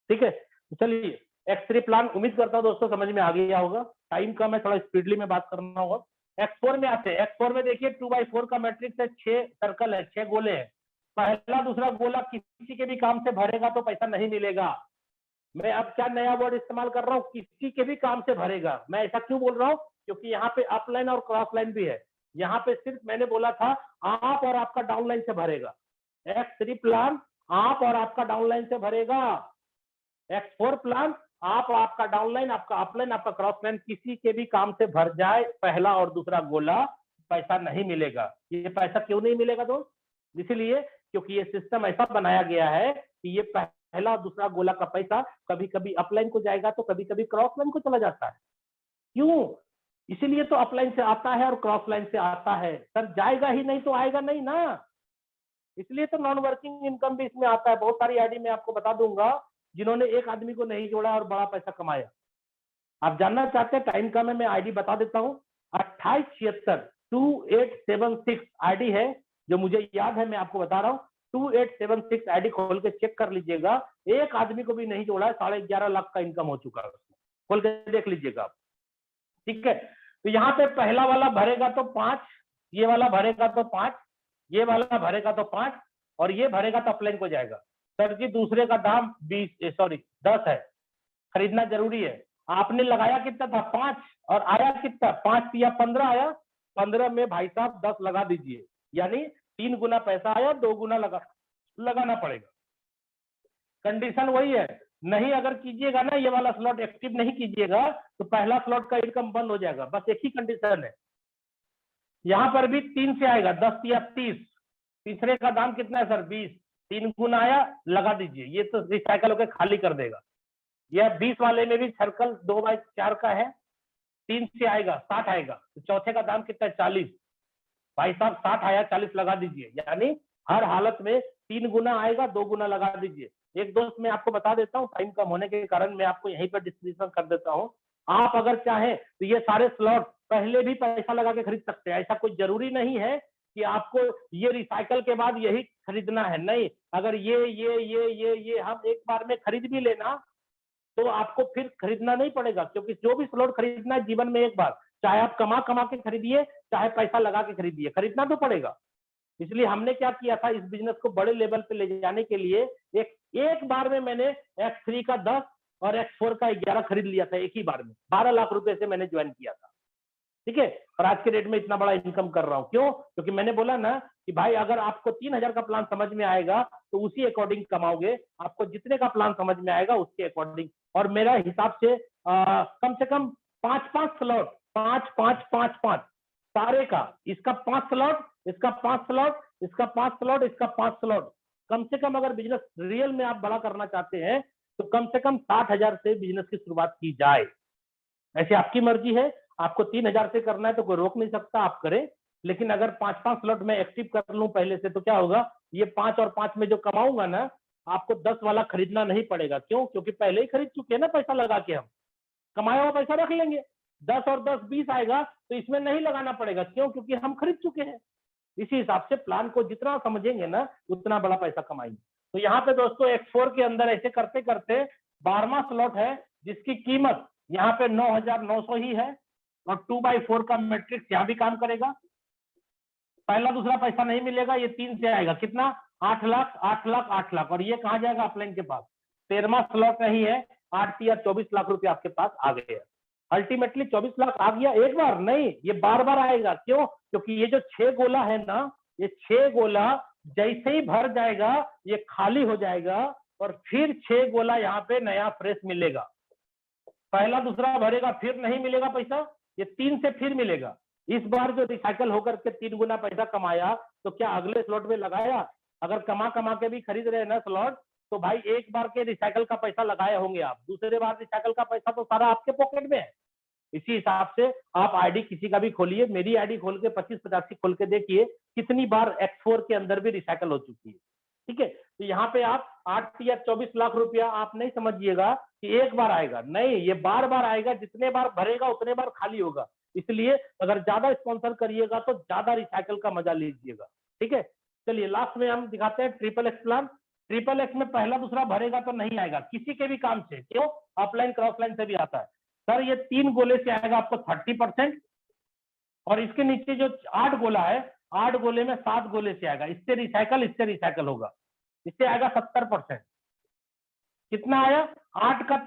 ठीक है, तो चलिए X3 प्लान उम्मीद करता हूँ दोस्तों समझ में आ गया होगा। टाइम कम है, थोड़ा स्पीडली में बात करना होगा। X4 में आते हैं। X4 में देखिए 2x4 का मैट्रिक्स है, 6 सर्कल है, 6 गोले हैं। पहला दूसरा गोला किसी के भी काम से भरेगा तो पैसा नहीं मिलेगा। मैं अब क्या नया वर्ड इस्तेमाल कर रहा हूँ, किसी के भी काम से भरेगा। मैं ऐसा क्यों बोल रहा हूँ? क्योंकि यहाँ पे अपलाइन और क्रॉस लाइन भी है। यहाँ पे सिर्फ मैंने बोला था आप और आपका डाउनलाइन से भरेगा। X3 प्लान आप और आपका डाउनलाइन से भरेगा। X4 प्लान आप, आपका डाउनलाइन, आपका अपलाइन, आपका क्रॉस लाइन किसी के भी काम से भर जाए, पहला और दूसरा गोला, पैसा नहीं मिलेगा। ये पैसा क्यों नहीं मिलेगा दोस्त? इसलिए क्योंकि ये सिस्टम ऐसा बनाया गया है कि ये पहला और दूसरा गोला का पैसा कभी कभी अपलाइन को जाएगा तो कभी कभी क्रॉस लाइन को चला जाता है। क्यों? इसीलिए तो अपलाइन से आता है और क्रॉस लाइन से आता है। सर जाएगा ही नहीं तो आएगा नहीं ना, इसलिए तो नॉन वर्किंग इनकम भी इसमें आता है। बहुत सारी आईडी मैं आपको बता दूंगा जिन्होंने एक आदमी को नहीं जोड़ा और बड़ा पैसा कमाया। आप जानना चाहते हैं, टाइम कम है, मैं आईडी बता देता हूँ। 28762876 आईडी है जो मुझे याद है, मैं आपको बता रहा हूँ। 2876 आईडी खोल के चेक कर लीजिएगा। एक आदमी को भी नहीं जोड़ा है, 11.5 लाख का इनकम हो चुका है उसमें। खोल के देख लीजिएगा आप, ठीक है। तो यहाँ पे पहला वाला भरेगा तो 5, ये वाला भरेगा तो 5, ये वाला भरेगा तो 5 और ये भरेगा तो अपलाइन को जाएगा। सर जी दूसरे का दाम 10 है, खरीदना जरूरी है। आपने लगाया कितना था? 5 और आया कितना? 5 या 15 आया। 15 में भाई साहब 10 लगा दीजिए, यानी 3 गुना पैसा आया, 2 गुना लगा लगाना पड़ेगा। कंडीशन वही है, नहीं अगर कीजिएगा ना ये वाला स्लॉट एक्टिव नहीं कीजिएगा तो पहला स्लॉट का इनकम बंद हो जाएगा, बस एक ही कंडीशन है। यहां पर भी 3 से आएगा 10 या 30, तीसरे का दाम कितना है सर 20, 3 गुना आया लगा दीजिए, ये तो रिसाइकल होकर खाली कर देगा। यह 20 वाले में भी सर्कल 2/4 का है, 3 से आएगा 60 आएगा, तो चौथे का दाम कितना है 40, भाई साहब 60 आया 40 लगा दीजिए, यानी हर हालत में 3 गुना आएगा 2 गुना लगा दीजिए। एक दोस्त मैं आपको बता देता हूँ, टाइम कम होने के कारण मैं आपको यहीं पर डिस्क्रिप्शन कर देता हूँ। आप अगर चाहें तो ये सारे स्लॉट पहले भी पैसा लगा के खरीद सकते हैं, ऐसा कोई जरूरी नहीं है कि आपको ये रिसाइकल के बाद यही खरीदना है, नहीं। अगर ये हम एक बार में खरीद भी लेना तो आपको फिर खरीदना नहीं पड़ेगा, क्योंकि जो भी स्लॉट खरीदना है जीवन में एक बार, चाहे आप कमा कमा के खरीदिए चाहे पैसा लगा के खरीदिए, खरीदना तो पड़ेगा। इसलिए हमने क्या किया था, इस बिजनेस को बड़े लेवल पे ले जाने के लिए एक बार में मैंने X3 का 10 और X4 का 11 खरीद लिया था, एक ही बार में 12 लाख रुपए से मैंने ज्वाइन किया था, ठीक है। और आज के रेट में इतना बड़ा इनकम कर रहा हूं, क्यों? क्योंकि मैंने बोला ना कि भाई अगर आपको 3000 का प्लान समझ में आएगा तो उसी अकॉर्डिंग कमाओगे, आपको जितने का प्लान समझ में आएगा उसके अकॉर्डिंग। और मेरा हिसाब से कम से कम 5-5 स्लॉट, 5-5-5-5 सारे का, इसका 5 स्लॉट, इसका 5 स्लॉट, इसका 5 स्लॉट, इसका 5 स्लॉट, कम से कम अगर बिजनेस रियल में आप बड़ा करना चाहते हैं तो कम से कम 60,000 से बिजनेस की शुरुआत की जाए। ऐसे आपकी मर्जी है, आपको 3000 से करना है तो कोई रोक नहीं सकता, आप करें। लेकिन अगर 5-5 स्लॉट में एक्टिव कर लूं पहले से तो क्या होगा, ये 5 और 5 में जो कमाऊंगा ना, आपको 10 वाला खरीदना नहीं पड़ेगा। क्यों? क्योंकि पहले ही खरीद चुके हैं ना पैसा लगा के, हम कमाया हुआ पैसा रख लेंगे, 10 और 10 20 आएगा तो इसमें नहीं लगाना पड़ेगा। क्यों? क्योंकि हम खरीद चुके हैं। इसी हिसाब से प्लान को जितना समझेंगे ना उतना बड़ा पैसा कमाएंगे। तो यहाँ पे दोस्तों X4 के अंदर ऐसे करते करते 12वां स्लॉट है जिसकी कीमत यहाँ पे 9,900 ही है, और 2/4 का मैट्रिक्स यहाँ भी काम करेगा। पहला दूसरा पैसा नहीं मिलेगा, ये 3 से आएगा, कितना 8 लाख 8 लाख 8 लाख, और ये कहाँ जाएगा अपलाइन के पास। 13वां स्लॉट नहीं है, 8 या 24 लाख रुपए आपके पास आ गए। अल्टीमेटली 24 लाख आ गया एक बार नहीं, ये बार बार आएगा। क्यों? क्योंकि ये जो 6 गोला है ना, ये 6 गोला जैसे ही भर जाएगा ये खाली हो जाएगा और फिर 6 गोला यहाँ पे नया फ्रेश मिलेगा। पहला दूसरा भरेगा फिर नहीं मिलेगा पैसा, ये 3 से फिर मिलेगा। इस बार जो रिसाइकल होकर के 3 गुना पैसा कमाया तो क्या अगले स्लॉट में लगाया? अगर कमा कमा के भी खरीद रहे हैं ना स्लॉट, तो भाई एक बार के रिसाइकल का पैसा लगाए होंगे आप, दूसरे बार रिसाइकल का पैसा तो सारा आपके पॉकेट में है। इसी हिसाब से आप आईडी किसी का भी खोलिए, मेरी आईडी खोल के 25-85 खोल के देखिए कितनी बार X4 के अंदर भी रिसाइकल हो चुकी है, ठीक है। तो यहाँ पे आप 8 या 24 लाख रुपया आप नहीं समझिएगा कि एक बार आएगा, नहीं, ये बार बार आएगा, जितने बार भरेगा उतने बार खाली होगा। इसलिए अगर ज्यादा स्पॉन्सर करिएगा तो ज्यादा रिसाइकल का मजा लीजिएगा, ठीक है। चलिए लास्ट में हम दिखाते हैं XXX प्लान। XXX में पहला दूसरा भरेगा तो नहीं आएगा किसी के भी काम से, क्यों? ऑफलाइन क्रॉसलाइन से भी आता है। सर ये 3 गोले से आएगा आपको 30%, और इसके नीचे जो 8 गोला है, 8 गोले में 7 गोले से आएगा, इससे रिसाइकल होगा, इससे आएगा 70%। कितना आया? 8 का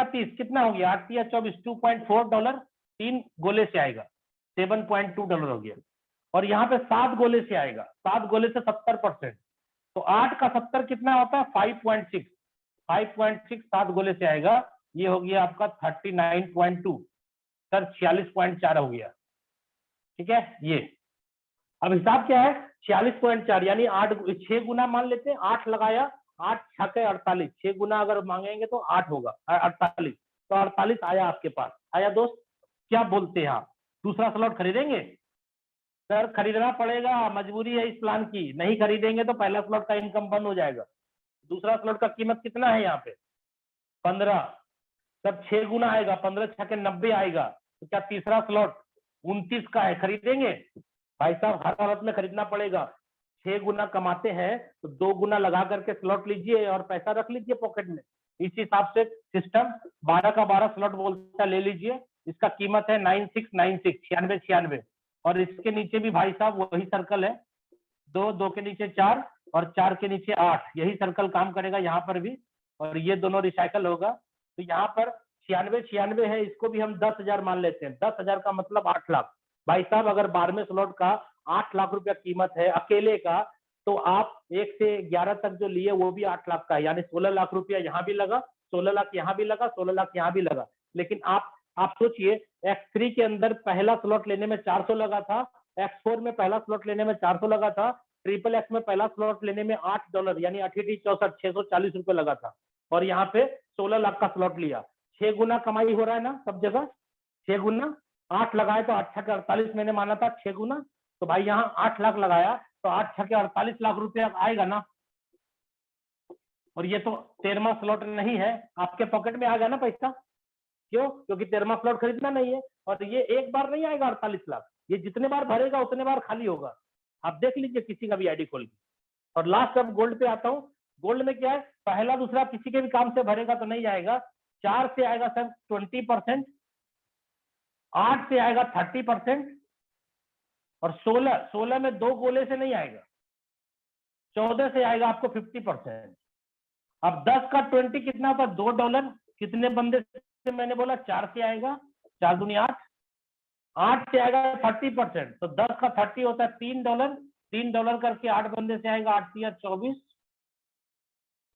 30 कितना हो गया? 8 या 24, $2.4, 3 गोले से आएगा $7.2 हो गया। और यहाँ पे 7 गोले से आएगा, 7 गोले से 70%, तो 8 का 70 कितना होता है? 5.6, 7 गोले से आएगा, ये हो गया आपका 39.2, सर 46.4 हो गया, ठीक है। ये अब हिसाब क्या है? 46.4 यानी 6 गुना मान लेते हैं, 8 लगाया, 8 छके 48, 6 गुना अगर मांगेंगे तो 8 होगा 48, तो 48 आया आपके पास। आया दोस्त, क्या बोलते हैं आप? दूसरा स्लॉट खरीदेंगे? सर खरीदना पड़ेगा, मजबूरी है इस प्लान की, नहीं खरीदेंगे तो पहला स्लॉट का इनकम बंद हो जाएगा। दूसरा स्लॉट का कीमत कितना है यहाँ पे? 15, तब 6 गुना आएगा, 15 छके 90 आएगा, तो क्या तीसरा स्लॉट 29 का है, खरीदेंगे? भाई साहब हर हालत में खरीदना पड़ेगा। 6 गुना कमाते हैं तो 2 गुना लगा करके स्लॉट लीजिए और पैसा रख लीजिए पॉकेट में। इस हिसाब से सिस्टम 12 का 12 स्लॉट बोलता ले लीजिए, इसका कीमत है 9696, 9696, और इसके नीचे भी भाई साहब वही सर्कल है, 2, 2 के नीचे 4 और 4 के नीचे 8, यही सर्कल काम करेगा यहाँ पर भी, और ये दोनों रिसाइकल होगा। तो यहाँ पर 9696 है, इसको भी हम 10,000 मान लेते हैं, 10,000 का मतलब 8 लाख। भाई साहब अगर 12वें स्लॉट का 8 लाख रुपया कीमत है अकेले का, तो आप 1 से 11 तक जो लिए वो भी 8 लाख का है, यानी 16 लाख रुपया यहाँ भी लगा, 16 लाख यहाँ भी लगा, 16 लाख यहाँ भी लगा। लेकिन आप सोचिए, X3 के अंदर पहला स्लॉट लेने में 400 लगा था, X4 में पहला स्लॉट लेने में 400 लगा था, XXX में पहला स्लॉट लेने में $8 यानी 8 64 640 रुपए लगा था, और यहाँ पे 16 लाख का स्लॉट लिया। 6 गुना कमाई हो रहा है ना सब जगह, 6 गुना। 8 लगाए तो 8 छके 48 मैंने माना था, 6 गुना। तो भाई यहाँ 8 लाख लगाया तो 8 छके 48 लाख रुपया आएगा ना। और ये तो 13वां स्लॉट नहीं है, आपके पॉकेट में आ गया ना पैसा। क्यों? क्योंकि 13वां स्लॉट खरीदना नहीं है, और ये एक बार नहीं आएगा 48 लाख, ये जितने बार भरेगा उतने बार खाली होगा। आप देख लीजिए किसी का भी आईडी खोल के। और लास्ट अब गोल्ड पे आता हूँ। गोल्ड में क्या है, पहला दूसरा किसी के भी काम से भरेगा तो नहीं आएगा। 4 से आएगा सर 20%, 8 से आएगा 30%, और 16 में 2 गोले से नहीं आएगा, 14 से आएगा आपको 50%। अब 10 का 20 कितना होता है, $2। कितने बंदे से मैंने बोला, 4 से आएगा, 4 दूनी 8, 8 से आएगा 30%, तो 10 का 30 होता है $3, $3 करके 8 बंदे से आएगा, 8 या 24,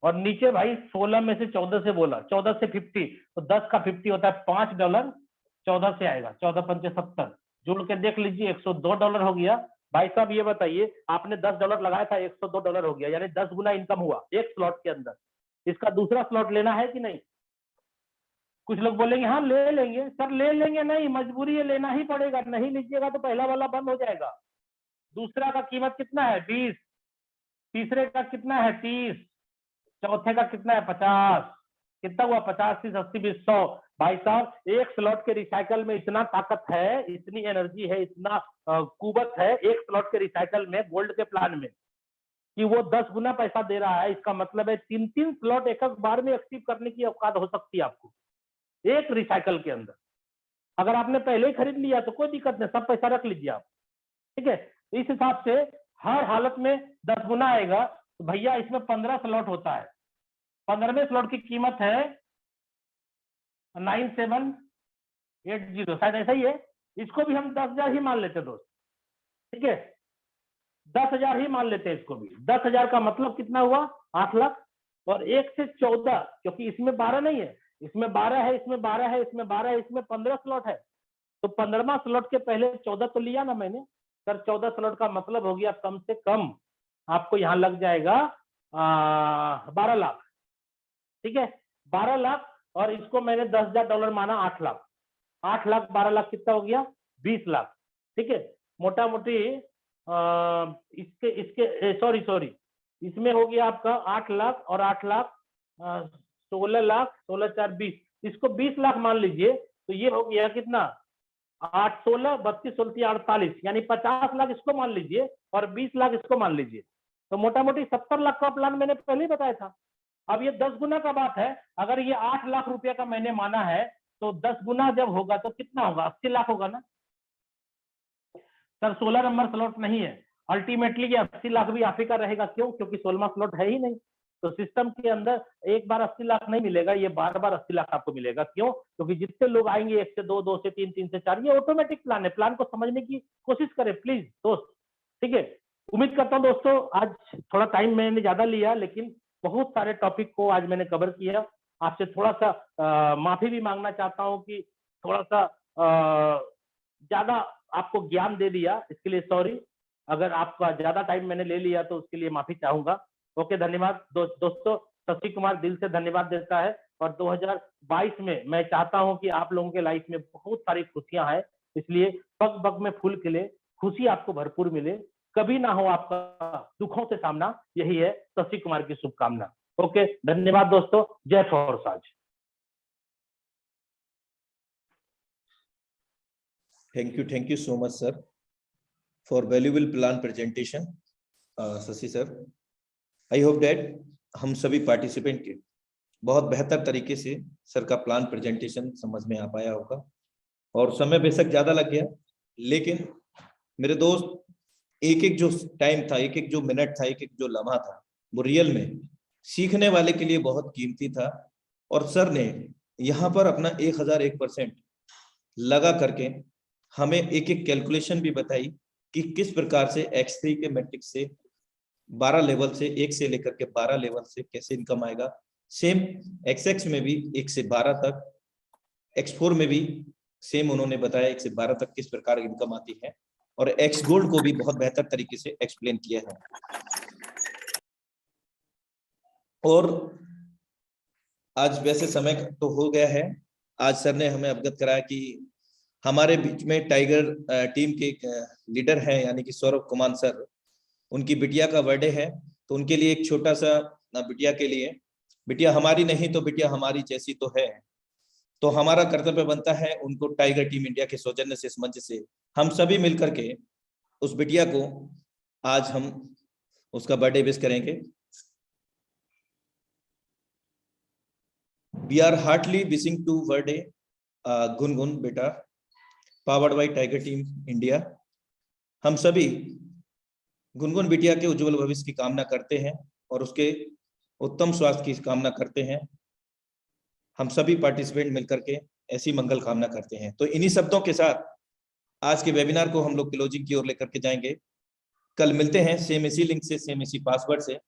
और नीचे भाई 16 में से 14 से बोला, 14 से 50, तो 10 का 50 होता है $5, 14 से आएगा, 14 पंचे 70, जोड़ के देख लीजिए $102 हो गया। भाई साहब ये बताइए, आपने $10 लगाया था, $102 हो गया, यानी 10 गुना इनकम हुआ एक स्लॉट के अंदर। इसका दूसरा स्लॉट लेना है कि नहीं? कुछ लोग बोलेंगे हाँ ले लेंगे। सर ले लेंगे नहीं, मजबूरी है, लेना ही पड़ेगा, नहीं लीजिएगा तो पहला वाला बंद हो जाएगा। दूसरा का कीमत कितना है, 20, तीसरे का कितना है, 30, चौथे का कितना है, 50, कितना हुआ, 50, 30, 80, 20, 100। भाई साहब एक स्लॉट के रिसाइकल में इतना ताकत है, इतनी एनर्जी है, इतना कुवत है एक स्लॉट के रिसाइकल में, गोल्ड के प्लान में, कि वो 10 गुना पैसा दे रहा है। इसका मतलब है 3-3 स्लॉट एक बार में एक्टिव करने की औकात हो सकती है आपको एक रिसाइकल के अंदर। अगर आपने पहले ही खरीद लिया तो कोई दिक्कत नहीं, सब पैसा रख लीजिए आप, ठीक है। इस हिसाब से हर हालत में 10 गुना आएगा। तो भैया इसमें 15 स्लॉट होता है, 15वें स्लॉट की कीमत है 9780, शायद ऐसा ही है। इसको भी हम 10,000 ही मान लेते दोस्त, ठीक है, 10,000 ही मान लेते हैं इसको भी। 10,000 का मतलब कितना हुआ, 8 लाख। और 1 से 14, क्योंकि इसमें 12 नहीं है, इसमें 12 है, इसमें 12 है, इसमें 12 है, इसमें 15 स्लॉट है, तो 15वां स्लॉट के पहले 14 तो लिया ना मैंने। सर 14 स्लॉट का मतलब हो गया कम से कम आपको यहाँ लग जाएगा 12 लाख, ठीक है, 12 लाख। और इसको मैंने $10,000 माना, 8 लाख, 8 लाख 12 लाख कितना हो गया, 20 लाख, ठीक है। मोटा मोटी इसके सॉरी इसमें हो गया आपका 8 लाख और 8 लाख 16 लाख, 16 4 20, इसको 20 लाख मान लीजिए, तो ये हो गया कितना, 8 16 32 16 48, यानी 50 लाख इसको मान लीजिए और 20 लाख इसको मान लीजिए, तो मोटा मोटी 70 लाख का प्लान मैंने पहले ही बताया था। अब ये 10 गुना का बात है, अगर ये 8 लाख रुपया का मैंने माना है, तो 10 गुना जब होगा तो कितना होगा, 80 लाख होगा ना। सर 16 नंबर स्लॉट नहीं है, अल्टीमेटली ये 80 लाख भी आप ही का रहेगा। क्यों? क्योंकि 16वां स्लॉट है ही नहीं, तो सिस्टम के अंदर एक बार 80 लाख नहीं मिलेगा, ये बार बार 80 लाख आपको मिलेगा। क्यों? क्योंकि जितने लोग आएंगे 1 से 2, 2 से 3, 3 से 4, ये ऑटोमेटिक प्लान है। प्लान को समझने की कोशिश करें प्लीज दोस्त, ठीक है। उम्मीद करता हूँ दोस्तों आज थोड़ा टाइम मैंने ज्यादा लिया, लेकिन बहुत सारे टॉपिक को आज मैंने कवर किया। आपसे थोड़ा सा माफी भी मांगना चाहता हूँ कि थोड़ा सा ज्यादा आपको ज्ञान दे दिया, इसके लिए सॉरी। अगर आपका ज्यादा टाइम मैंने ले लिया तो उसके लिए माफी चाहूंगा। ओके, धन्यवाद दोस्तों। शशि कुमार दिल से धन्यवाद देता है। और 2022 में मैं चाहता हूं कि आप लोगों के लाइफ में बहुत सारी खुशियां हैं, इसलिए पग पग में फूल खिले, खुशी आपको भरपूर मिले, कभी ना हो आपका दुखों से सामना, यही है शशि कुमार की शुभकामना। ओके, धन्यवाद दोस्तों। जय फौरसाज। Thank you so much sir for valuable plan presentation, Shashi sir. I hope that हम सभी पार्टिसिपेंट के बहुत बेहतर तरीके से सर का प्लान प्रेजेंटेशन समझ में आ पाया होगा। और समय बेशक ज्यादा लग गया, लेकिन मेरे दोस्त एक एक जो टाइम था, एक एक जो मिनट था, एक एक जो लम्हा था, वो रियल में सीखने वाले के लिए बहुत कीमती था। और सर ने यहाँ पर अपना 1001% लगा करके हमें एक एक कैलकुलेशन भी बताई कि किस प्रकार से X3 के मैट्रिक्स से 12 लेवल से, 1 से लेकर के 12 लेवल से कैसे इनकम आएगा। सेम XX में भी 1 से 12 तक, X4 में भी सेम उन्होंने बताया 1 से 12 तक किस प्रकार इनकम आती है, और X गोल्ड को भी बहुत बेहतर तरीके से एक्सप्लेन किया है। और आज वैसे समय तो हो गया है, आज सर ने हमें अवगत कराया कि हमारे बीच में टाइगर टीम के लीडर हैं यानी कि सौरभ कुमार सर, उनकी बिटिया का बर्थडे है, तो उनके लिए एक छोटा सा बिटिया के लिए, बिटिया हमारी नहीं तो बिटिया हमारी जैसी तो है, तो हमारा कर्तव्य बनता है उनको टाइगर टीम इंडिया के सौजन्य से, इस मंच से हम सभी मिलकर के उस बिटिया को आज हम उसका बर्थडे विश करेंगे। We are heartily wishing to birthday Gungun बेटा, powered by tiger team India. हम सभी गुनगुन बिटिया के उज्जवल भविष्य की कामना करते हैं और उसके उत्तम स्वास्थ्य की कामना करते हैं। हम सभी पार्टिसिपेंट मिलकर के ऐसी मंगल कामना करते हैं। तो इन्हीं शब्दों के साथ आज के वेबिनार को हम लोग क्लोजिंग की ओर लेकर के जाएंगे। कल मिलते हैं सेम इसी लिंक से, सेम इसी पासवर्ड से।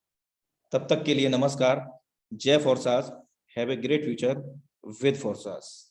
तब तक के लिए नमस्कार। जय फोर्सास, have a great future with फोर्सास।